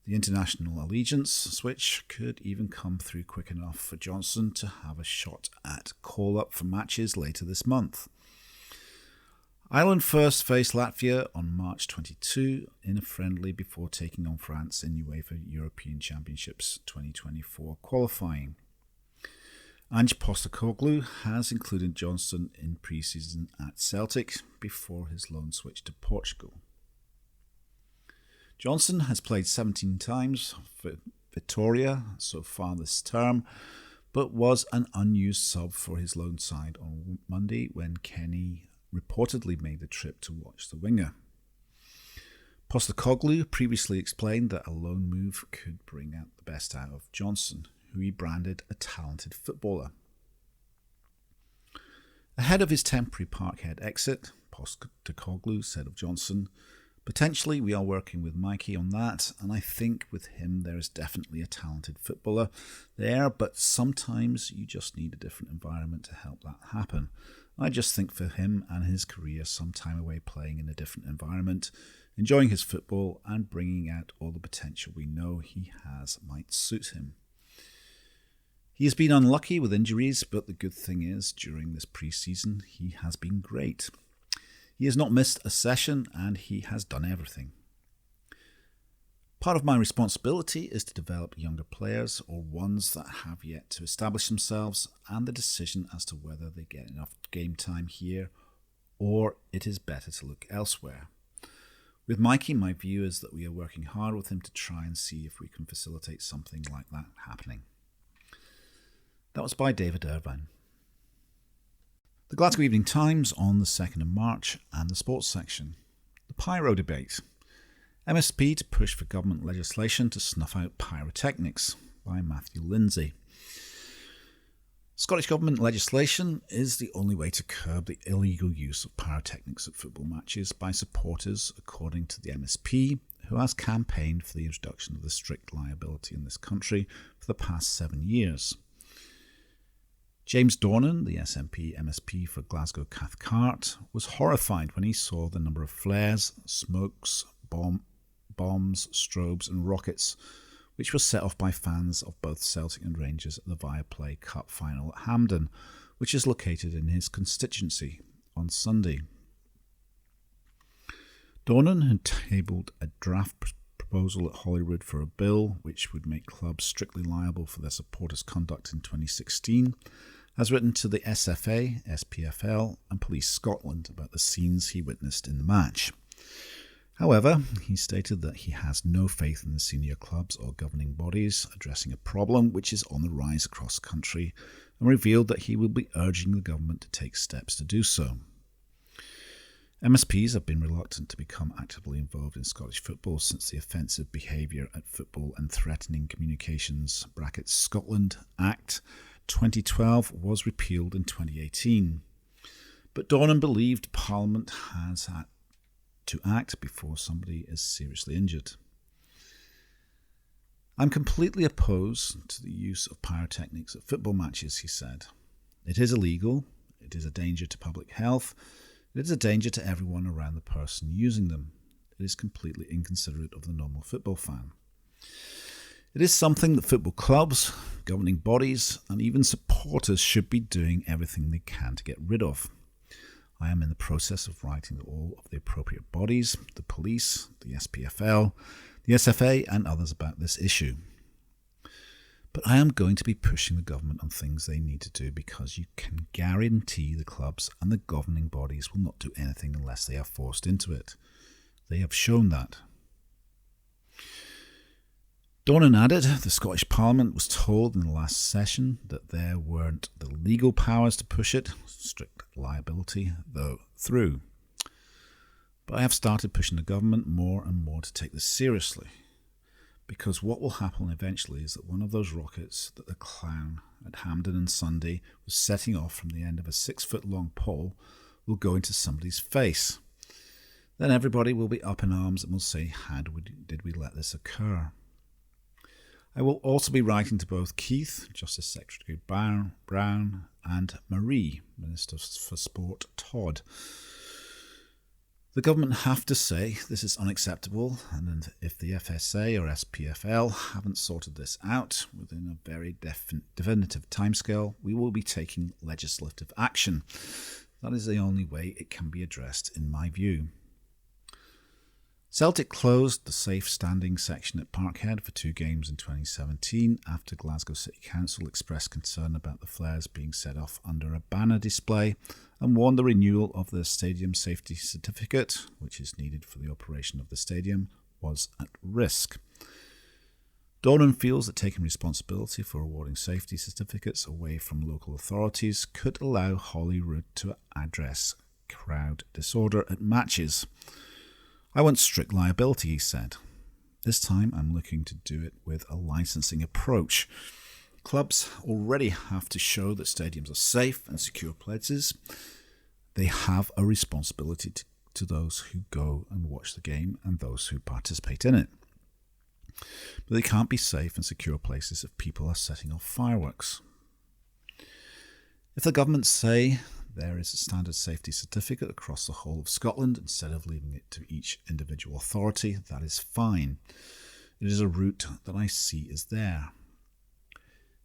The international allegiance switch could even come through quick enough for Johnson to have a shot at call-up for matches later this month. Ireland first faced Latvia on March 22 in a friendly before taking on France in UEFA European Championships 2024 qualifying. Ange Postecoglou has included Johnson in pre-season at Celtic before his loan switch to Portugal. Johnson has played 17 times for Vitória so far this term, but was an unused sub for his loan side on Monday when Kenny reportedly made the trip to watch the winger. Postecoglou previously explained that a loan move could bring out the best out of Johnson, who he branded a talented footballer. Ahead of his temporary Parkhead exit, Postecoglou said of Johnson, "Potentially we are working with Mikey on that, and I think with him there is definitely a talented footballer there, but sometimes you just need a different environment to help that happen. I just think for him and his career, some time away playing in a different environment, enjoying his football and bringing out all the potential we know he has might suit him. He has been unlucky with injuries, but the good thing is, during this pre-season, he has been great. He has not missed a session and he has done everything. Part of my responsibility is to develop younger players or ones that have yet to establish themselves, and the decision as to whether they get enough game time here or it is better to look elsewhere. With Mikey, my view is that we are working hard with him to try and see if we can facilitate something like that happening." That was by David Irvine. The Glasgow Evening Times on the 2nd of March and the sports section. The pyro debate. MSP to push for government legislation to snuff out pyrotechnics by Matthew Lindsay. Scottish Government legislation is the only way to curb the illegal use of pyrotechnics at football matches by supporters, according to the MSP, who has campaigned for the introduction of the strict liability in this country for the past 7 years. James Dornan, the SNP MSP for Glasgow Cathcart, was horrified when he saw the number of flares, smokes, bombs, strobes and rockets which were set off by fans of both Celtic and Rangers at the Viaplay Cup final at Hampden, which is located in his constituency, on Sunday. Dornan had tabled a draft proposal at Holyrood for a bill which would make clubs strictly liable for their supporters' conduct in 2016, has written to the SFA, SPFL and Police Scotland about the scenes he witnessed in the match. However, he stated that he has no faith in the senior clubs or governing bodies addressing a problem which is on the rise across the country, and revealed that he will be urging the government to take steps to do so. MSPs have been reluctant to become actively involved in Scottish football since the Offensive Behaviour at Football and Threatening Communications (Scotland) Act 2012 was repealed in 2018. But Dornan believed Parliament has had to act before somebody is seriously injured. I'm completely opposed to the use of pyrotechnics at football matches, he said. It is illegal, it is a danger to public health, it is a danger to everyone around the person using them. It is completely inconsiderate of the normal football fan. It is something that football clubs, governing bodies, and even supporters should be doing everything they can to get rid of. I am in the process of writing to all of the appropriate bodies, the police, the SPFL, the SFA, and others about this issue. But I am going to be pushing the government on things they need to do, because you can guarantee the clubs and the governing bodies will not do anything unless they are forced into it. They have shown that. Dornan added, the Scottish Parliament was told in the last session that there weren't the legal powers to push it, strict liability, though, through. But I have started pushing the government more and more to take this seriously, because what will happen eventually is that one of those rockets that the clown at Hampden on Sunday was setting off from the end of a 6-foot-long pole will go into somebody's face. Then everybody will be up in arms and will say, how did we let this occur? I will also be writing to both Keith, Justice Secretary Brown, and Marie, Minister for Sport Todd. The government have to say this is unacceptable, and if the FSA or SPFL haven't sorted this out within a very definitive timescale, we will be taking legislative action. That is the only way it can be addressed, in my view. Celtic closed the safe standing section at Parkhead for 2 games in 2017 after Glasgow City Council expressed concern about the flares being set off under a banner display and warned the renewal of the stadium safety certificate, which is needed for the operation of the stadium, was at risk. Dornan feels that taking responsibility for awarding safety certificates away from local authorities could allow Holyrood to address crowd disorder at matches. I want strict liability, he said. This time I'm looking to do it with a licensing approach. Clubs already have to show that stadiums are safe and secure places. They have a responsibility to those who go and watch the game and those who participate in it. But they can't be safe and secure places if people are setting off fireworks. If the government say there is a standard safety certificate across the whole of Scotland instead of leaving it to each individual authority, that is fine. It is a route that I see is there.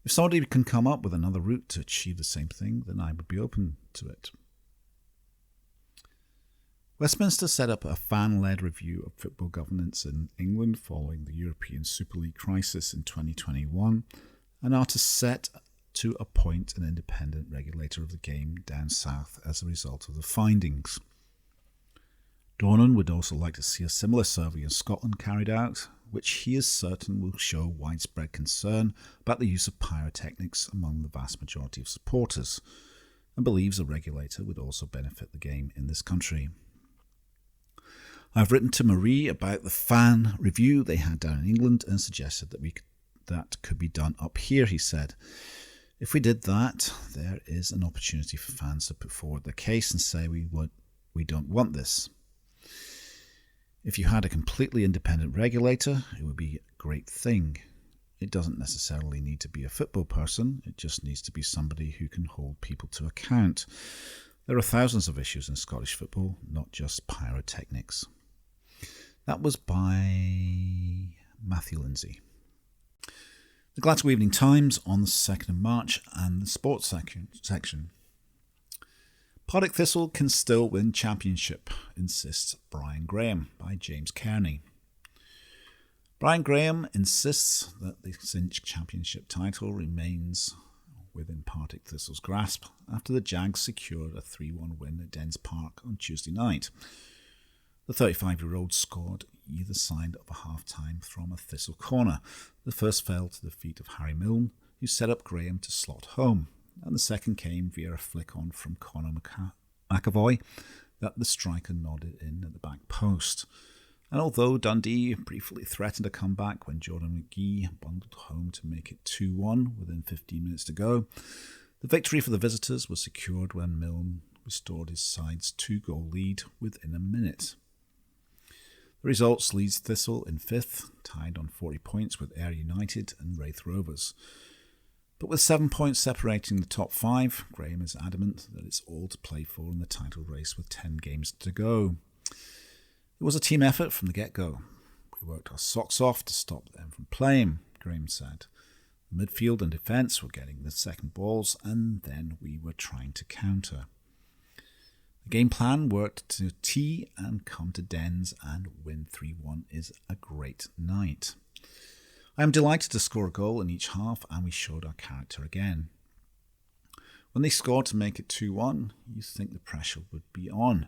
If somebody can come up with another route to achieve the same thing, then I would be open to it. Westminster set up a fan-led review of football governance in England following the European Super League crisis in 2021 and are set to appoint an independent regulator of the game down south as a result of the findings. Dornan would also like to see a similar survey in Scotland carried out, which he is certain will show widespread concern about the use of pyrotechnics among the vast majority of supporters, and believes a regulator would also benefit the game in this country. I've written to Marie about the fan review they had down in England and suggested that could be done up here, he said. If we did that, there is an opportunity for fans to put forward their case and say we don't want this. If you had a completely independent regulator, it would be a great thing. It doesn't necessarily need to be a football person, it just needs to be somebody who can hold people to account. There are thousands of issues in Scottish football, not just pyrotechnics. That was by Matthew Lindsay. The Glasgow Evening Times on the 2nd of March and the sports section. Partick Thistle can still win championship, insists Brian Graham by James Kearney. Brian Graham insists that the Cinch championship title remains within Partick Thistle's grasp after the Jags secured a 3-1 win at Dens Park on Tuesday night. The 35-year-old scored either side of a half-time from a Thistle corner. The first fell to the feet of Harry Milne, who set up Graham to slot home, and the second came via a flick-on from Conor McAvoy that the striker nodded in at the back post. And although Dundee briefly threatened a comeback when Jordan McGee bundled home to make it 2-1 within 15 minutes to go, the victory for the visitors was secured when Milne restored his side's 2-goal lead within a minute. The results leaves Thistle in 5th, tied on 40 points with Ayr United and Raith Rovers. But with 7 points separating the top 5, Graham is adamant that it's all to play for in the title race with 10 games to go. It was a team effort from the get-go. We worked our socks off to stop them from playing, Graham said. The midfield and defence were getting the second balls, and then we were trying to counter. The game plan worked to tee and come to Dens, and win 3-1 is a great night. I am delighted to score a goal in each half, and we showed our character again. When they scored to make it 2-1, you think the pressure would be on.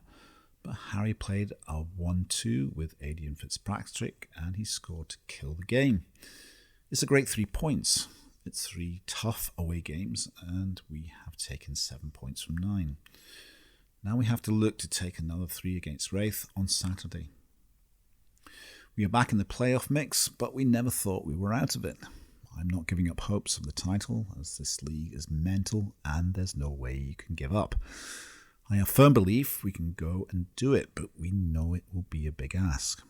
But Harry played a 1-2 with Adrian Fitzpatrick, and he scored to kill the game. It's a great 3 points. It's 3 tough away games, and we have taken 7 points from 9. Now we have to look to take another 3 against Raith on Saturday. We are back in the playoff mix, but we never thought we were out of it. I'm not giving up hopes of the title, as this league is mental and there's no way you can give up. I have firm belief we can go and do it, but we know it will be a big ask.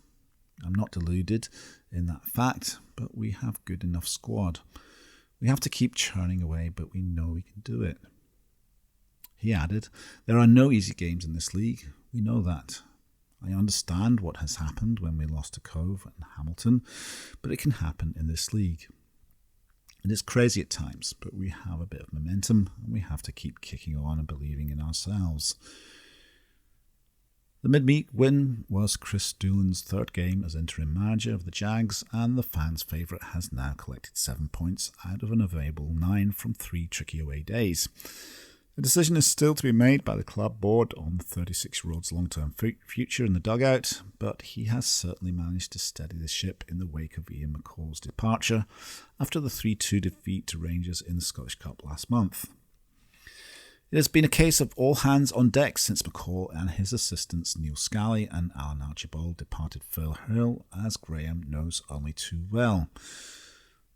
I'm not deluded in that fact, but we have good enough squad. We have to keep churning away, but we know we can do it. He added, there are no easy games in this league. We know that. I understand what has happened when we lost to Cove and Hamilton, but it can happen in this league. It is crazy at times, but we have a bit of momentum and we have to keep kicking on and believing in ourselves. The midweek win was Chris Doolan's 3rd game as interim manager of the Jags, and the fans' favourite has now collected 7 points out of an available 9 from 3 tricky away days. A decision is still to be made by the club board on the 36-year-old's long-term future in the dugout, but he has certainly managed to steady the ship in the wake of Ian McCall's departure after the 3-2 defeat to Rangers in the Scottish Cup last month. It has been a case of all hands on deck since McCall and his assistants Neil Scally and Alan Archibald departed Firle Hill, as Graham knows only too well.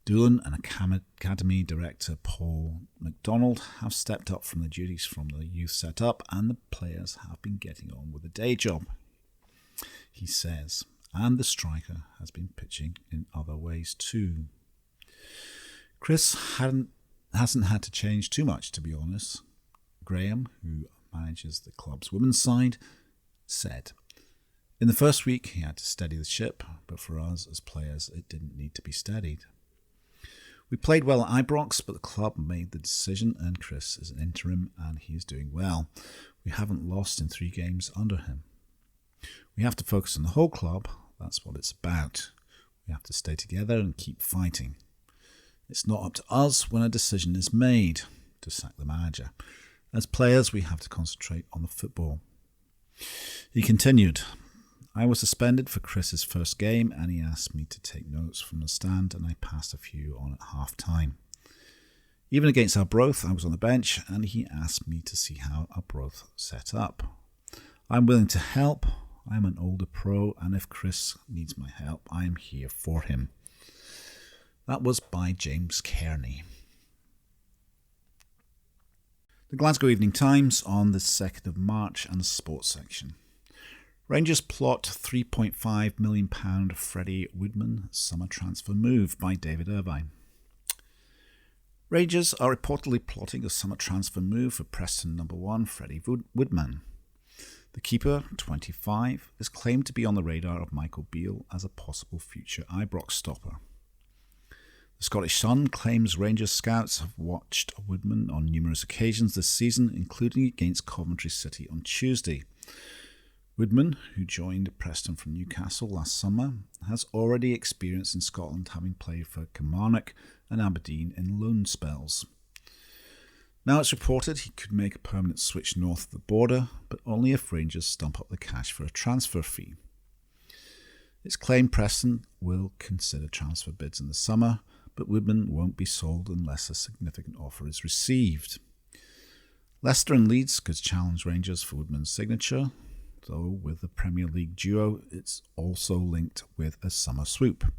Doolan and Academy Director Paul MacDonald have stepped up from the duties from the youth set-up, and the players have been getting on with the day job, he says, and the striker has been pitching in other ways too. Chris hasn't had to change too much, to be honest. Graham, who manages the club's women's side, said, in the first week he had to steady the ship, but for us as players it didn't need to be steadied. We played well at Ibrox, but the club made the decision, and Chris is an interim and he is doing well. We haven't lost in 3 games under him. We have to focus on the whole club. That's what it's about. We have to stay together and keep fighting. It's not up to us when a decision is made to sack the manager. As players, we have to concentrate on the football. He continued, I was suspended for Chris's first game, and he asked me to take notes from the stand, and I passed a few on at half-time. Even against Arbroath, I was on the bench, and he asked me to see how Arbroath set up. I'm willing to help. I'm an older pro, and if Chris needs my help, I am here for him. That was by James Kearney. The Glasgow Evening Times on the 2nd of March and the sports section. Rangers plot £3.5 million Freddie Woodman summer transfer move by David Irvine. Rangers are reportedly plotting a summer transfer move for Preston number 1 Freddie Woodman. The keeper, 25, is claimed to be on the radar of Michael Beale as a possible future Ibrox stopper. The Scottish Sun claims Rangers scouts have watched Woodman on numerous occasions this season, including against Coventry City on Tuesday. Woodman, who joined Preston from Newcastle last summer, has already experience in Scotland, having played for Kilmarnock and Aberdeen in loan spells. Now it's reported he could make a permanent switch north of the border, but only if Rangers stump up the cash for a transfer fee. It's claimed Preston will consider transfer bids in the summer, but Woodman won't be sold unless a significant offer is received. Leicester and Leeds could challenge Rangers for Woodman's signature, though with the Premier League duo, it's also linked with a summer swoop.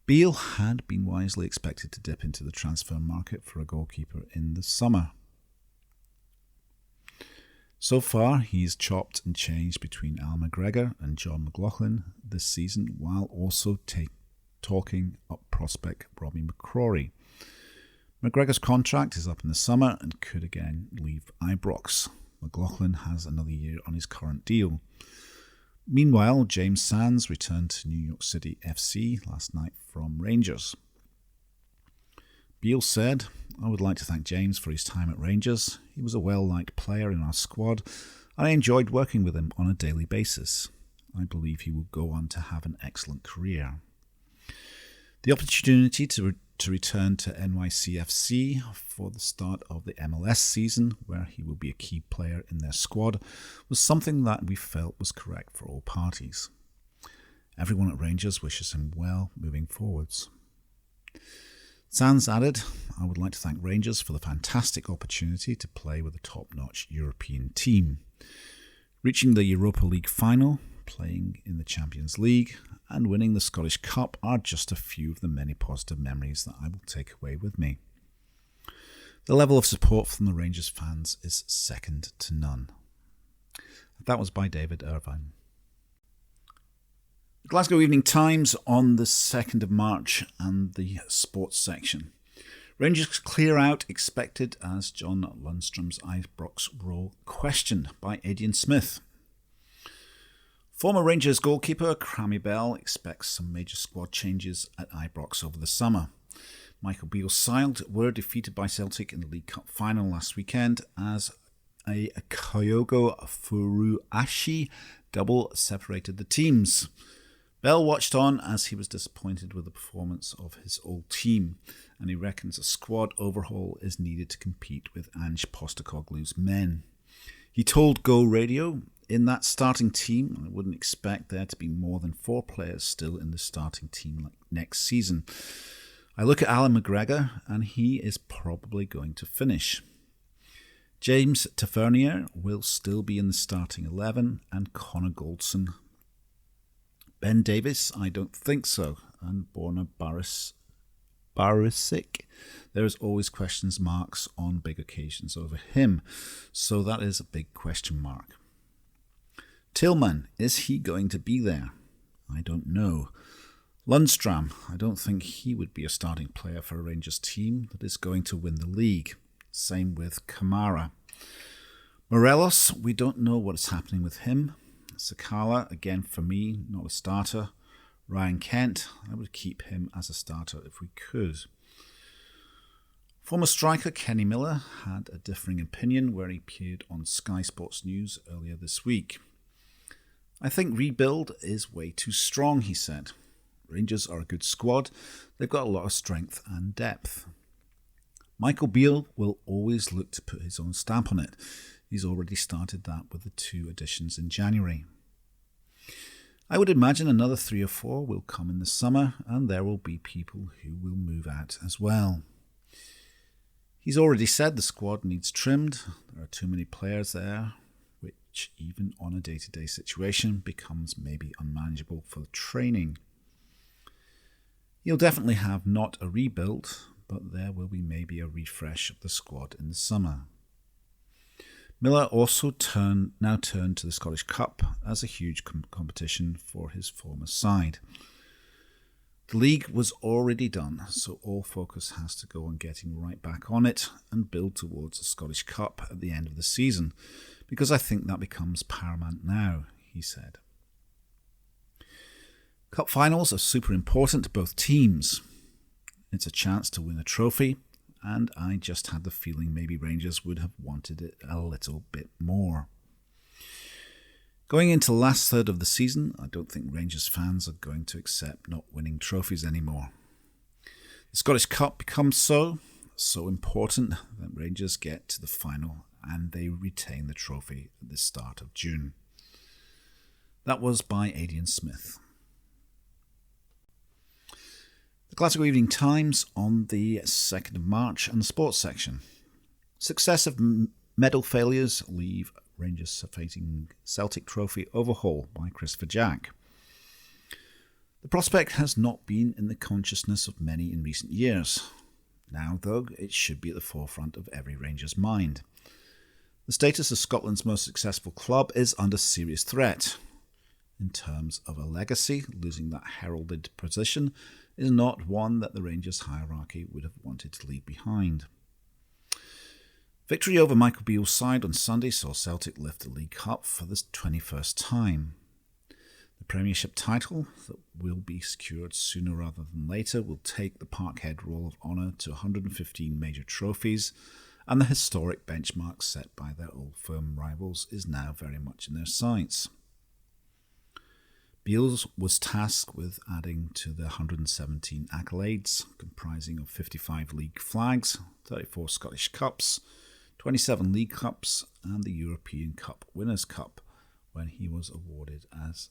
Beale had been wisely expected to dip into the transfer market for a goalkeeper in the summer. So far, he's chopped and changed between Al McGregor and John McLaughlin this season, while also talking up prospect Robbie McCrory. McGregor's contract is up in the summer and could again leave Ibrox. McLaughlin has another year on his current deal. Meanwhile, James Sands returned to New York City FC last night from Rangers. Beale said, "I would like to thank James for his time at Rangers. He was a well-liked player in our squad, and I enjoyed working with him on a daily basis. I believe he will go on to have an excellent career." The opportunity to return to NYCFC for the start of the MLS season, where he will be a key player in their squad, was something that we felt was correct for all parties. Everyone at Rangers wishes him well moving forwards. Sands added, "I would like to thank Rangers for the fantastic opportunity to play with a top-notch European team. Reaching the Europa League final, playing in the Champions League, and winning the Scottish Cup are just a few of the many positive memories that I will take away with me. The level of support from the Rangers fans is second to none." That was by David Irvine. The Glasgow Evening Times on the 2nd of March and the sports section. Rangers clear out expected as John Lundstrom's Ibrox role questioned by Aidan Smith. Former Rangers goalkeeper Crammy Bell expects some major squad changes at Ibrox over the summer. Michael Beale's side were defeated by Celtic in the League Cup final last weekend as a Kyogo Furuhashi double separated the teams. Bell watched on as he was disappointed with the performance of his old team, and he reckons a squad overhaul is needed to compete with Ange Postecoglou's men. He told Go Radio, "In that starting team, I wouldn't expect there to be more than 4 players still in the starting team next season. I look at Alan McGregor, and he is probably going to finish. James Tavernier will still be in the starting 11, and Connor Goldson. Ben Davis, I don't think so, and Borna Barisic. There is always questions marks on big occasions over him, so that is a big question mark. Tillman, is he going to be there? I don't know. Lundstram, I don't think he would be a starting player for a Rangers team that is going to win the league. Same with Kamara. Morelos, we don't know what is happening with him. Sakala, again for me, not a starter. Ryan Kent, I would keep him as a starter if we could. Former striker Kenny Miller had a differing opinion where he appeared on Sky Sports News earlier this week. I think rebuild is way too strong, he said. Rangers are a good squad. They've got a lot of strength and depth. Michael Beale will always look to put his own stamp on it. He's already started that with the 2 additions in January. I would imagine another 3 or 4 will come in the summer, and there will be people who will move out as well. He's already said the squad needs trimmed. There are too many players there, which even on a day-to-day situation becomes maybe unmanageable for training. He'll definitely have not a rebuild, but there will be maybe a refresh of the squad in the summer. Miller also now turned to the Scottish Cup as a huge competition for his former side. The league was already done, so all focus has to go on getting right back on it and build towards the Scottish Cup at the end of the season, because I think that becomes paramount now, he said. Cup finals are super important to both teams. It's a chance to win a trophy, and I just had the feeling maybe Rangers would have wanted it a little bit more. Going into the last third of the season, I don't think Rangers fans are going to accept not winning trophies anymore. The Scottish Cup becomes so so important that Rangers get to the final and they retain the trophy at the start of June. That was by Adrian Smith. The Glasgow Evening Times on the 2nd of March and the sports section. Successive medal failures leave Rangers facing Celtic trophy overhaul by Christopher Jack. The prospect has not been in the consciousness of many in recent years. Now, though, it should be at the forefront of every Rangers' mind. The status of Scotland's most successful club is under serious threat. In terms of a legacy, losing that heralded position is not one that the Rangers hierarchy would have wanted to leave behind. Victory over Michael Beale's side on Sunday saw Celtic lift the League Cup for the 21st time. The Premiership title, that will be secured sooner rather than later, will take the Parkhead Roll of Honour to 115 major trophies, and the historic benchmark set by their old firm rivals is now very much in their sights. Beale was tasked with adding to the 117 accolades, comprising of 55 league flags, 34 Scottish Cups, 27 League Cups, and the European Cup Winners' Cup, when he was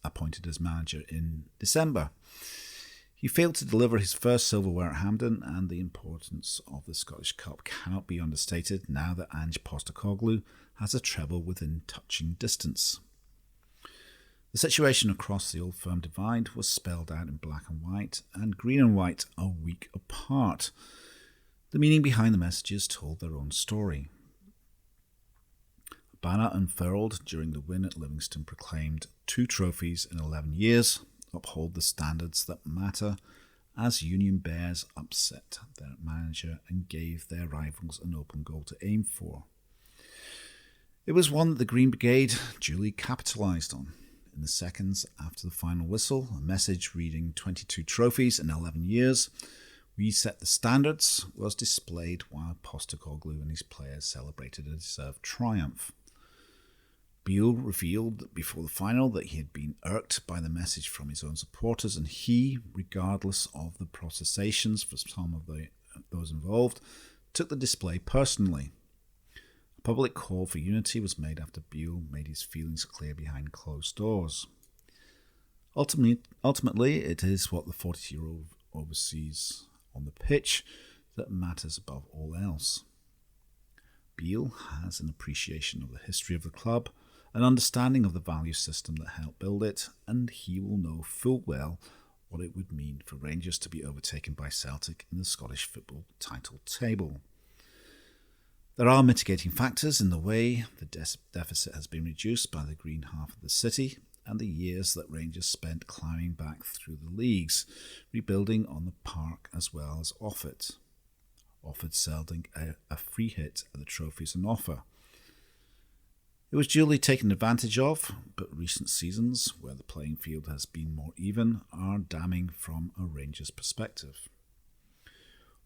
appointed as manager in December. He failed to deliver his first silverware at Hampden, and the importance of the Scottish Cup cannot be understated now that Ange Postecoglou has a treble within touching distance. The situation across the Old Firm divide was spelled out in black and white, and green and white are a week apart. The meaning behind the messages told their own story. A banner unfurled during the win at Livingston proclaimed 2 trophies in 11 years, uphold the standards that matter, as Union Bears upset their manager and gave their rivals an open goal to aim for. It was one that the Green Brigade duly capitalised on. In the seconds after the final whistle, a message reading 22 trophies in 11 years, we set the standards, was displayed while Postecoglou and his players celebrated a deserved triumph. Beale revealed before the final that he had been irked by the message from his own supporters, and he, regardless of the protestations for some of those involved, took the display personally. A public call for unity was made after Beale made his feelings clear behind closed doors. Ultimately, it is what the 40-year-old oversees on the pitch that matters above all else. Beale has an appreciation of the history of the club, an understanding of the value system that helped build it, and he will know full well what it would mean for Rangers to be overtaken by Celtic in the Scottish football title table. There are mitigating factors in the way the deficit has been reduced by the green half of the city and the years that Rangers spent climbing back through the leagues, rebuilding on the park as well as off it. Offered Celtic a free hit at the trophies on offer. It was duly taken advantage of, but recent seasons, where the playing field has been more even, are damning from a Rangers perspective.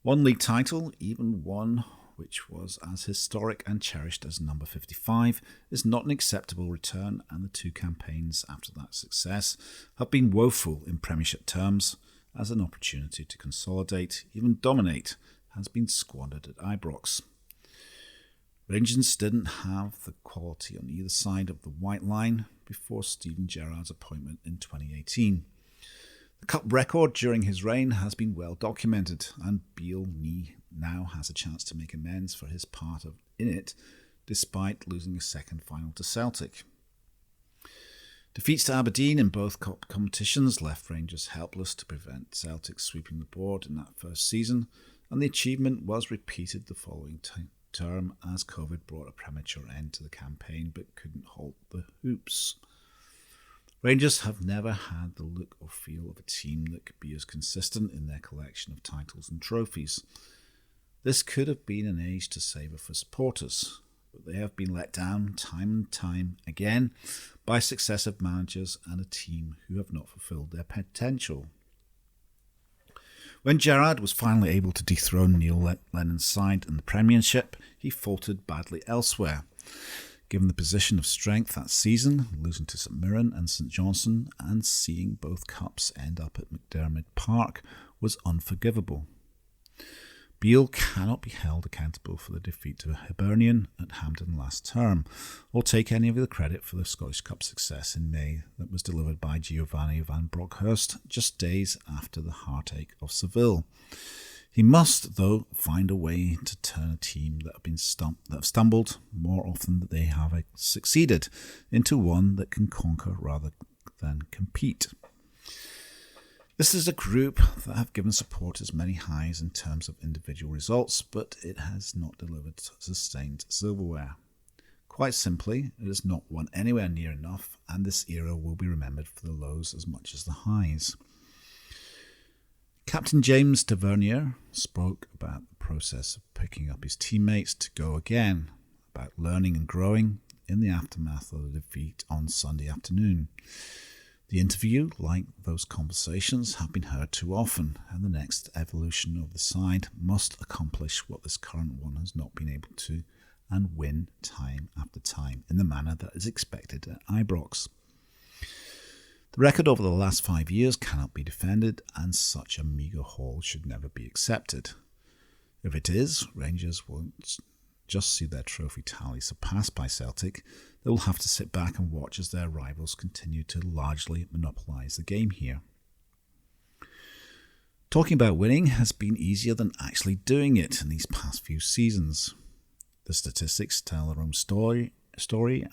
One league title, even one which was as historic and cherished as number 55, is not an acceptable return, and the 2 campaigns after that success have been woeful in Premiership terms, as an opportunity to consolidate, even dominate, has been squandered at Ibrox. Rangers didn't have the quality on either side of the white line before Steven Gerrard's appointment in 2018. The cup record during his reign has been well documented, and Beale now has a chance to make amends for his part in it, despite losing a second final to Celtic. Defeats to Aberdeen in both cup competitions left Rangers helpless to prevent Celtic sweeping the board in that first season, and the achievement was repeated the following term as COVID brought a premature end to the campaign but couldn't halt the hoops. Rangers have never had the look or feel of a team that could be as consistent in their collection of titles and trophies. This could have been an age to savour for supporters, but they have been let down time and time again by successive managers and a team who have not fulfilled their potential. When Gerrard was finally able to dethrone Neil Lennon's side in the Premiership, he faltered badly elsewhere. Given the position of strength that season, losing to St Mirren and St Johnstone and seeing both cups end up at McDiarmid Park was unforgivable. Beale cannot be held accountable for the defeat to Hibernian at Hampden last term, or take any of the credit for the Scottish Cup success in May that was delivered by Giovanni van Bronckhorst just days after the heartache of Seville. He must, though, find a way to turn a team that have stumbled more often than they have succeeded into one that can conquer rather than compete. This is a group that have given supporters many highs in terms of individual results, but it has not delivered sustained silverware. Quite simply, it has not won anywhere near enough, and this era will be remembered for the lows as much as the highs. Captain James Tavernier spoke about the process of picking up his teammates to go again, about learning and growing in the aftermath of the defeat on Sunday afternoon. The interview, like those conversations, have been heard too often, and the next evolution of the side must accomplish what this current one has not been able to, and win time after time in the manner that is expected at Ibrox. The record over the last 5 years cannot be defended, and such a meagre haul should never be accepted. If it is, Rangers won't just see their trophy tally surpassed by Celtic. They will have to sit back and watch as their rivals continue to largely monopolise the game here. Talking about winning has been easier than actually doing it in these past few seasons. The statistics tell their own story,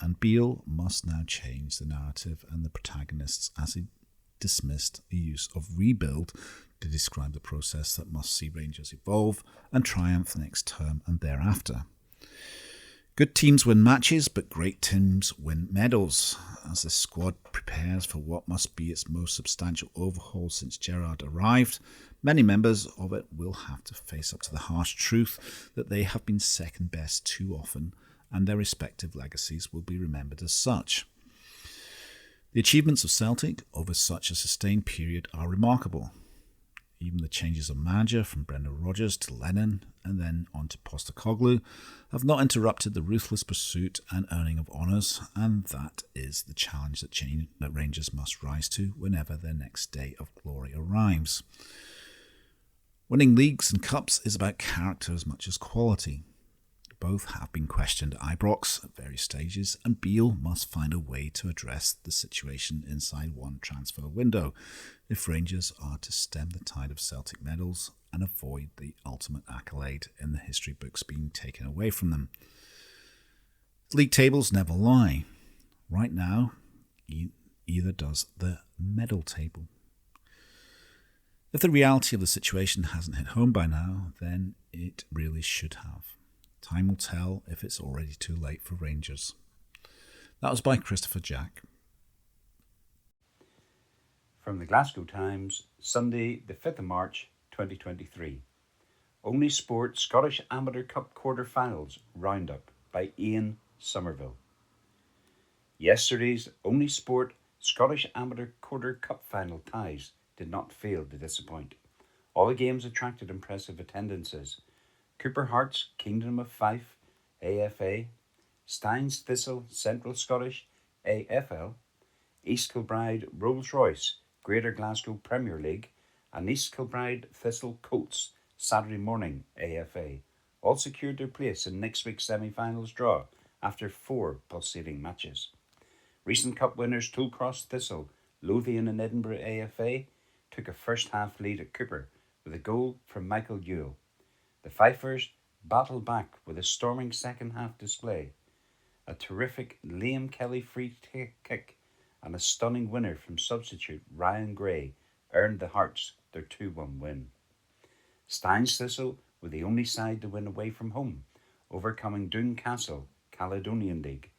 and Beale must now change the narrative and the protagonists as he dismissed the use of rebuild to describe the process that must see Rangers evolve and triumph next term and thereafter. Good teams win matches, but great teams win medals. As the squad prepares for what must be its most substantial overhaul since Gerrard arrived, many members of it will have to face up to the harsh truth that they have been second best too often, and their respective legacies will be remembered as such. The achievements of Celtic over such a sustained period are remarkable. Even the changes of manager from Brendan Rodgers to Lennon and then on to Postecoglou have not interrupted the ruthless pursuit and earning of honours, and that is the challenge that Rangers must rise to whenever their next day of glory arrives. Winning leagues and cups is about character as much as quality. Both have been questioned at Ibrox at various stages, and Beale must find a way to address the situation inside one transfer window if Rangers are to stem the tide of Celtic medals and avoid the ultimate accolade in the history books being taken away from them. League tables never lie. Right now, either does the medal table. If the reality of the situation hasn't hit home by now, then it really should have. Time will tell if it's already too late for Rangers. That was by Christopher Jack. From the Glasgow Times, Sunday the 5th of March 2023. Only Sport Scottish Amateur Cup Quarter-Finals Roundup by Ian Somerville. Yesterday's Only Sport Scottish Amateur Quarter Cup Final ties did not fail to disappoint. All the games attracted impressive attendances. Cooper Hearts, Kingdom of Fife, AFA, Steins Thistle, Central Scottish, AFL, East Kilbride Rolls-Royce, Greater Glasgow Premier League, and East Kilbride Thistle Coats, Saturday morning, AFA, all secured their place in next week's semi-finals draw after 4 pulsating matches. Recent cup winners Toolcross Thistle, Lothian and Edinburgh AFA took a first-half lead at Cooper with a goal from Michael Ewell. The Fifers battled back with a storming second-half display. A terrific Liam Kelly free kick and a stunning winner from substitute Ryan Gray earned the Hearts their 2-1 win. Steins Thistle were the only side to win away from home, overcoming Doon Castle, Caledonian League,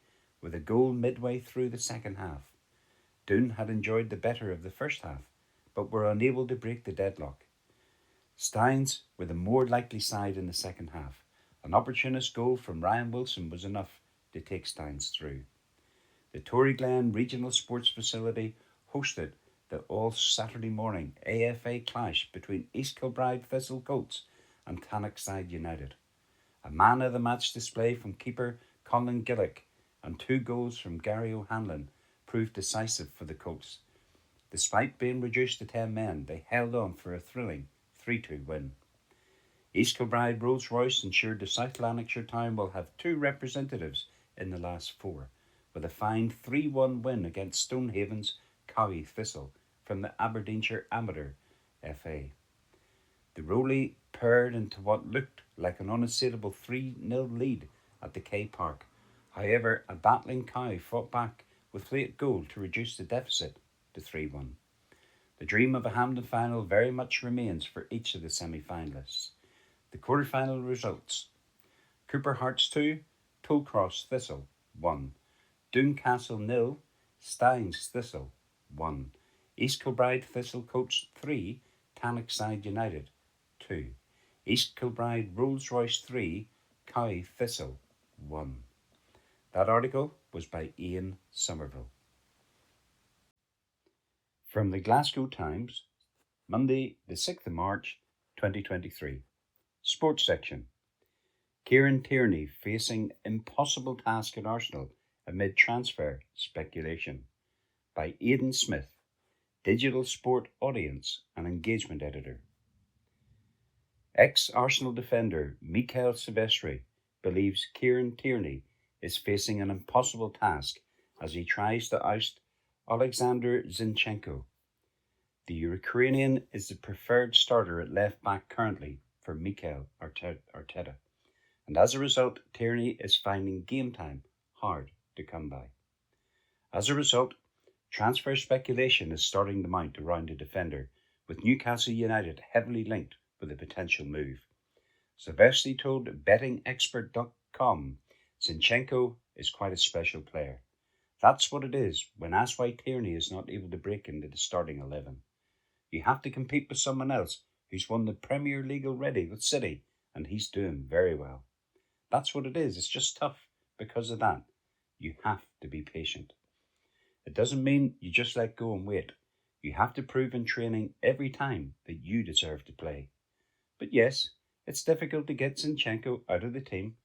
with a goal midway through the second half. Doon had enjoyed the better of the first half, but were unable to break the deadlock. Steins were the more likely side in the second half. An opportunist goal from Ryan Wilson was enough to take Steins through. The Toryglen Regional Sports Facility hosted the all-Saturday morning AFA clash between East Kilbride Thistle Coats and Tannockside United. A man-of-the-match display from keeper Colin Gillick and 2 goals from Gary O'Hanlon proved decisive for the Coats. Despite being reduced to 10 men, they held on for a thrilling 3-2 win. East Kilbride Rolls-Royce ensured the South Lanarkshire town will have 2 representatives in the last 4, with a fine 3-1 win against Stonehaven's Cowie Thistle from the Aberdeenshire Amateur FA. The Rowley paired into what looked like an unassailable 3-0 lead at the K Park. However, a battling Cowie fought back with late goal to reduce the deficit to 3-1. The dream of a Hampden final very much remains for each of the semi-finalists. The quarter-final results: Cooper Hearts 2, Tollcross Thistle 1, Dooncastle 0, Stynes Thistle 1, East Kilbride Thistle Coach 3, Tannockside United 2, East Kilbride Rolls-Royce 3, Cowie Thistle 1. That article was by Ian Somerville. From the Glasgow Times, Monday the 6th of March 2023. Sports section. Kieran Tierney facing impossible task at Arsenal amid transfer speculation, by Aidan Smith, Digital Sport Audience and Engagement Editor. Ex-Arsenal defender Mikael Silvestri believes Kieran Tierney is facing an impossible task as he tries to oust Alexander Zinchenko. The Ukrainian is the preferred starter at left back currently for Mikel Arteta, and as a result, Tierney is finding game time hard to come by. As a result, transfer speculation is starting to mount around the defender, with Newcastle United heavily linked with a potential move. Silvestri told bettingexpert.com Zinchenko is quite a special player. That's what it is when asked why Tierney is not able to break into the starting 11. You have to compete with someone else who's won the Premier League already with City, and he's doing very well. That's what it is. It's just tough because of that. You have to be patient. It doesn't mean you just let go and wait. You have to prove in training every time that you deserve to play. But yes, it's difficult to get Zinchenko out of the team.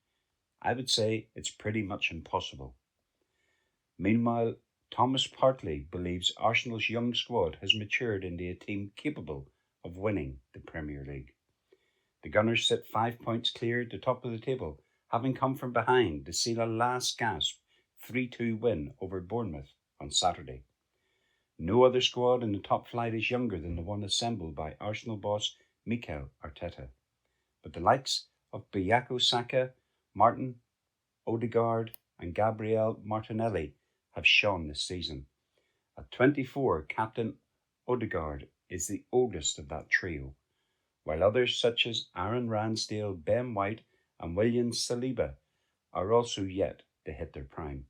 I would say it's pretty much impossible. Meanwhile, Thomas Partey believes Arsenal's young squad has matured into a team capable of winning the Premier League. The Gunners sit 5 points clear at the top of the table, having come from behind to seal a last gasp 3-2 win over Bournemouth on Saturday. No other squad in the top flight is younger than the one assembled by Arsenal boss Mikel Arteta, but the likes of Bukayo Saka, Martin Odegaard and Gabriel Martinelli have shone this season. At 24, Captain Odegaard is the oldest of that trio, while others such as Aaron Ramsdale, Ben White and William Saliba are also yet to hit their prime.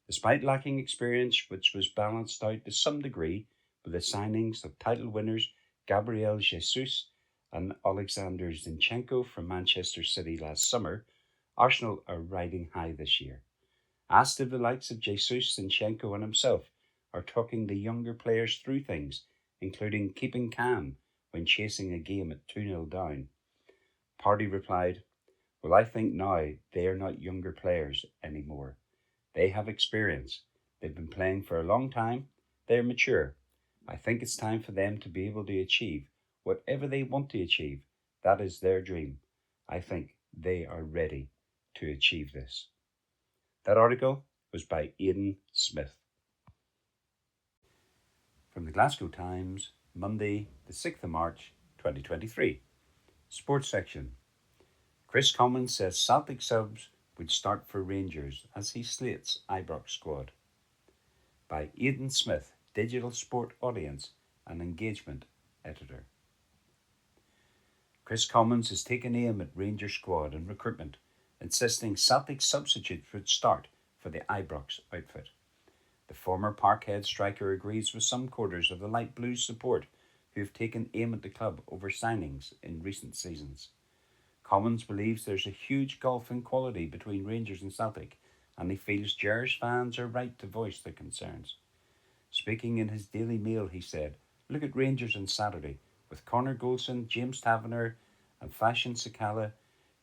Despite lacking experience, which was balanced out to some degree with the signings of title winners Gabriel Jesus and Alexander Zinchenko from Manchester City last summer, Arsenal are riding high this year. Asked if the likes of Jesus, Zinchenko and himself are talking the younger players through things, including keeping calm when chasing a game at 2-0 down, Partey replied, "Well, I think now they are not younger players anymore. They have experience. They've been playing for a long time. They're mature. I think it's time for them to be able to achieve whatever they want to achieve. That is their dream. I think they are ready to achieve this." That article was by Aidan Smith. From the Glasgow Times, Monday, the 6th of March, 2023. Sports section. Chris Commons says Celtic subs would start for Rangers as he slates Ibrox squad. By Aidan Smith, Digital Sport Audience and Engagement Editor. Chris Commons has taken aim at Rangers squad and recruitment, insisting Celtic substitutes would start for the Ibrox outfit. The former Parkhead striker agrees with some quarters of the Light Blues support who have taken aim at the club over signings in recent seasons. Commons believes there's a huge gulf in quality between Rangers and Celtic, and he feels Gers fans are right to voice their concerns. Speaking in his Daily Mail, he said, "Look at Rangers on Saturday, with Connor Goldson, James Taverner and Fashion Sakala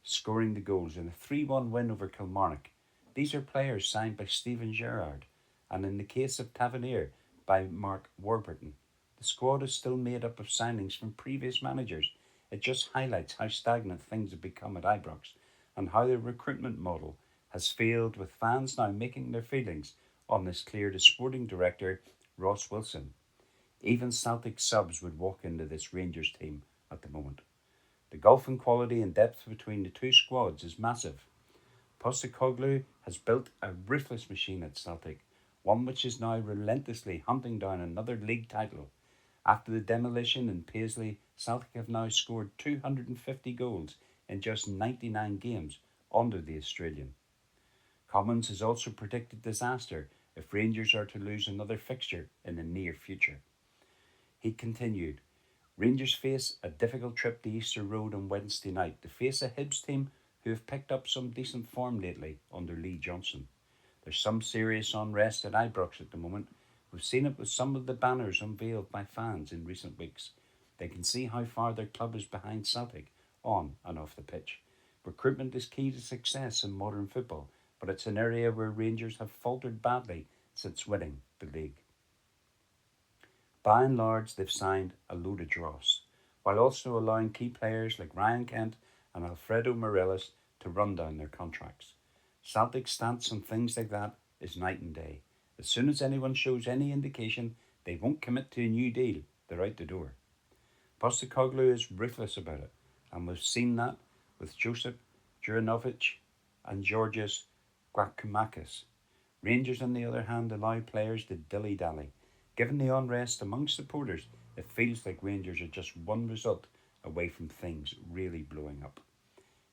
scoring the goals in a 3-1 win over Kilmarnock. These are players signed by Steven Gerrard, and in the case of Tavernier, by Mark Warburton. The squad is still made up of signings from previous managers. It just highlights how stagnant things have become at Ibrox and how the recruitment model has failed, with fans now making their feelings on this clear to sporting director Ross Wilson. Even Celtic subs would walk into this Rangers team at the moment. The gulf in quality and depth between the two squads is massive. Postecoglou has built a ruthless machine at Celtic, one which is now relentlessly hunting down another league title. After the demolition in Paisley, Celtic have now scored 250 goals in just 99 games under the Australian. Commons has also predicted disaster if Rangers are to lose another fixture in the near future. He continued, Rangers face a difficult trip to Easter Road on Wednesday night to face a Hibs team who have picked up some decent form lately under Lee Johnson. There's some serious unrest at Ibrox at the moment. We've seen it with some of the banners unveiled by fans in recent weeks. They can see how far their club is behind Celtic on and off the pitch. Recruitment is key to success in modern football, but it's an area where Rangers have faltered badly since winning the league. By and large, they've signed a load of dross, while also allowing key players like Ryan Kent and Alfredo Morelos to run down their contracts. Celtic's stance on things like that is night and day. As soon as anyone shows any indication they won't commit to a new deal, they're out the door. Postecoglou is ruthless about it, and we've seen that with Josip Juranovic and Georgios Guakimakis. Rangers, on the other hand, allow players to dilly-dally. Given the unrest among supporters, it feels like Rangers are just one result away from things really blowing up.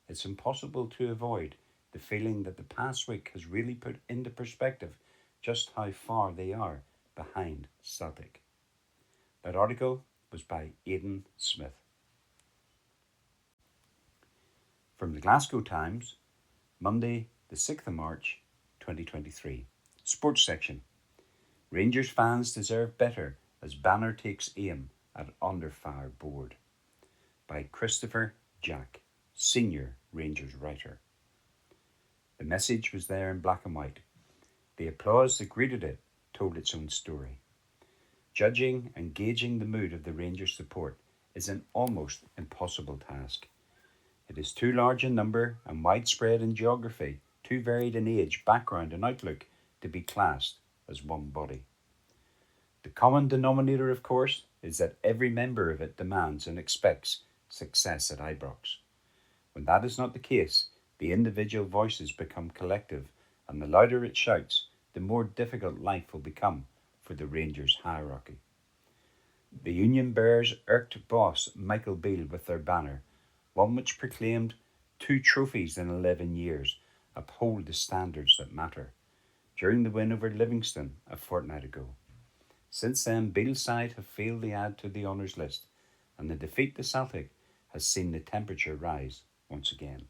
It's impossible to avoid the feeling that the past week has really put into perspective just how far they are behind Celtic. That article was by Aidan Smith. From the Glasgow Times, Monday the 6th of March 2023. Sports section. Rangers fans deserve better as banner takes aim at under fire board. By Christopher Jack, senior Rangers writer. The message was there in black and white. The applause that greeted it told its own story. Judging and gauging the mood of the Rangers support is an almost impossible task. It is too large in number and widespread in geography, too varied in age, background and outlook to be classed as one body. The common denominator, of course, is that every member of it demands and expects success at Ibrox. When that is not the case, the individual voices become collective, and the louder it shouts, the more difficult life will become for the Rangers hierarchy. The Union Bears irked boss Michael Beale with their banner, one which proclaimed 2 trophies in 11 years, uphold the standards that matter, during the win over Livingston a fortnight ago. Since then, Beale's side have failed to add to the honours list, and the defeat to Celtic has seen the temperature rise once again.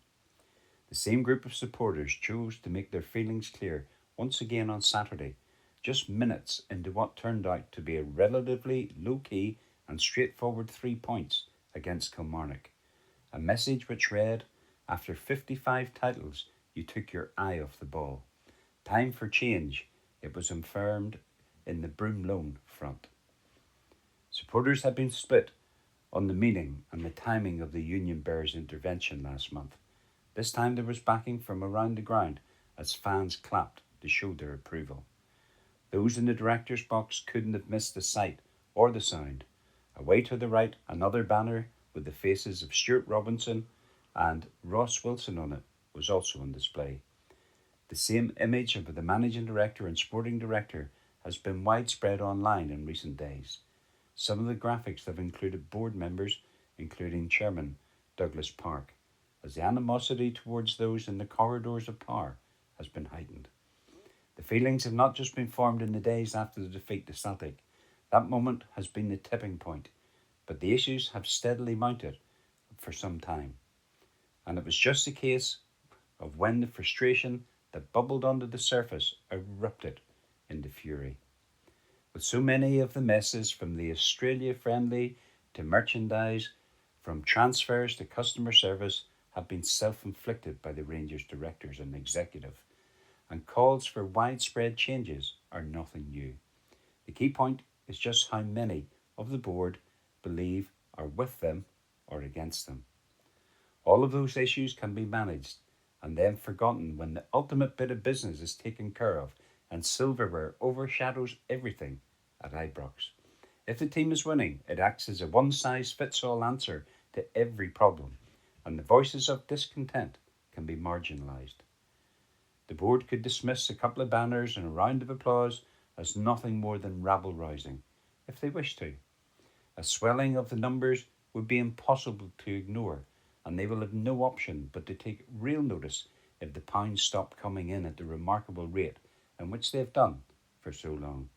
The same group of supporters chose to make their feelings clear once again on Saturday, just minutes into what turned out to be a relatively low-key and straightforward 3 points against Kilmarnock. A message which read, after 55 titles, you took your eye off the ball. Time for change, it was affirmed in the Broom Loan front. Supporters had been split on the meaning and the timing of the Union Bears intervention last month. This time there was backing from around the ground as fans clapped to show their approval. Those in the director's box couldn't have missed the sight or the sound. Away to the right, another banner with the faces of Stuart Robinson and Ross Wilson on it was also on display. The same image of the managing director and sporting director has been widespread online in recent days. Some of the graphics have included board members, including Chairman Douglas Park, as the animosity towards those in the corridors of power has been heightened. The feelings have not just been formed in the days after the defeat to Celtic. That moment has been the tipping point, but the issues have steadily mounted for some time. And it was just a case of when the frustration that bubbled under the surface erupted into fury. With so many of the messes, from the Australia friendly to merchandise, from transfers to customer service, have been self-inflicted by the Rangers directors and executive, and calls for widespread changes are nothing new. The key point is just how many of the board believe are with them or against them. All of those issues can be managed and then forgotten when the ultimate bit of business is taken care of and silverware overshadows everything at Ibrox. If the team is winning, it acts as a one-size-fits-all answer to every problem, and the voices of discontent can be marginalised. The board could dismiss a couple of banners and a round of applause as nothing more than rabble-rousing, if they wished to. A swelling of the numbers would be impossible to ignore, and they will have no option but to take real notice if the pounds stop coming in at the remarkable rate in which they have done for so long.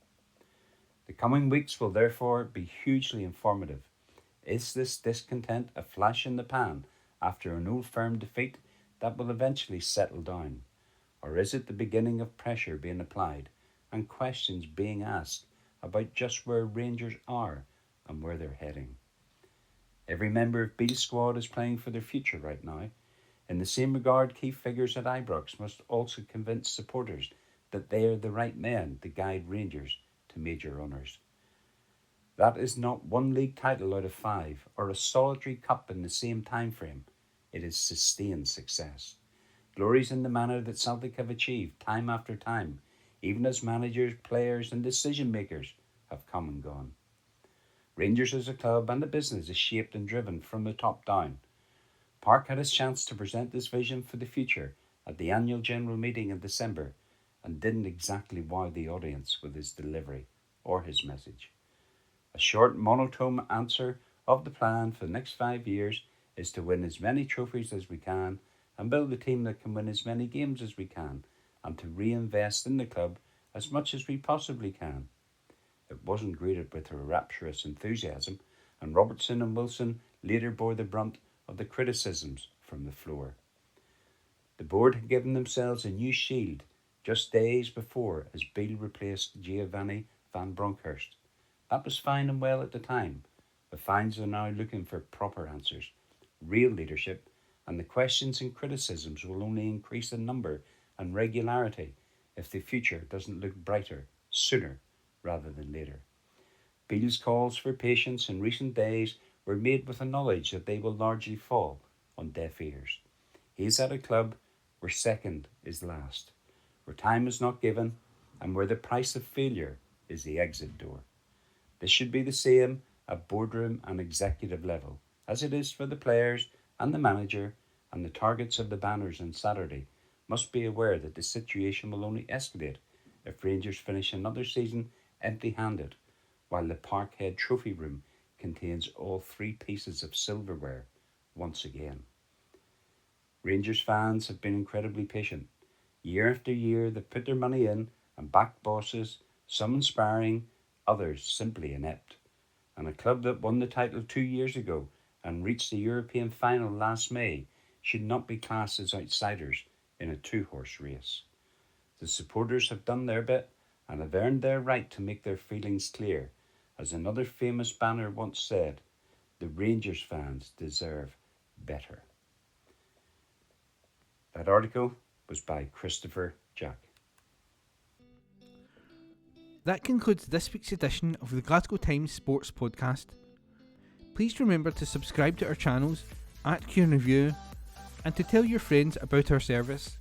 The coming weeks will therefore be hugely informative. Is this discontent a flash in the pan after an old firm defeat that will eventually settle down? Or is it the beginning of pressure being applied and questions being asked about just where Rangers are and where they're heading? Every member of Beale's squad is playing for their future right now. In the same regard, key figures at Ibrox must also convince supporters that they are the right men to guide Rangers to major honours. That is not one league title out of 5 or a solitary cup in the same time frame. It is sustained success. Glories in the manner that Celtic have achieved time after time, even as managers, players and decision makers have come and gone. Rangers as a club and a business is shaped and driven from the top down. Park had his chance to present this vision for the future at the annual general meeting in December and didn't exactly wow the audience with his delivery or his message. A short monotone answer of the plan for the next 5 years is to win as many trophies as we can and build a team that can win as many games as we can and to reinvest in the club as much as we possibly can. It wasn't greeted with a rapturous enthusiasm, and Robertson and Wilson later bore the brunt of the criticisms from the floor. The board had given themselves a new shield just days before as Beale replaced Giovanni van Bronckhorst. That was fine and well at the time, but fans are now looking for proper answers, real leadership, and the questions and criticisms will only increase in number and regularity if the future doesn't look brighter sooner rather than later. Beale's calls for patience in recent days were made with the knowledge that they will largely fall on deaf ears. He is at a club where second is last, where time is not given, and where the price of failure is the exit door. This should be the same at boardroom and executive level, as it is for the players and the manager, and the targets of the banners on Saturday must be aware that the situation will only escalate if Rangers finish another season empty-handed, while the Parkhead trophy room contains all 3 pieces of silverware once again. Rangers fans have been incredibly patient. Year after year they've put their money in and backed bosses, some inspiring, others simply inept. And a club that won the title 2 years ago and reached the European final last May should not be classed as outsiders in a 2-horse race. The supporters have done their bit and have earned their right to make their feelings clear. As another famous banner once said, the Rangers fans deserve better. That article was by Christopher Jack. That concludes this week's edition of the Glasgow Times Sports Podcast. Please remember to subscribe to our channels at Q and Review and to tell your friends about our service.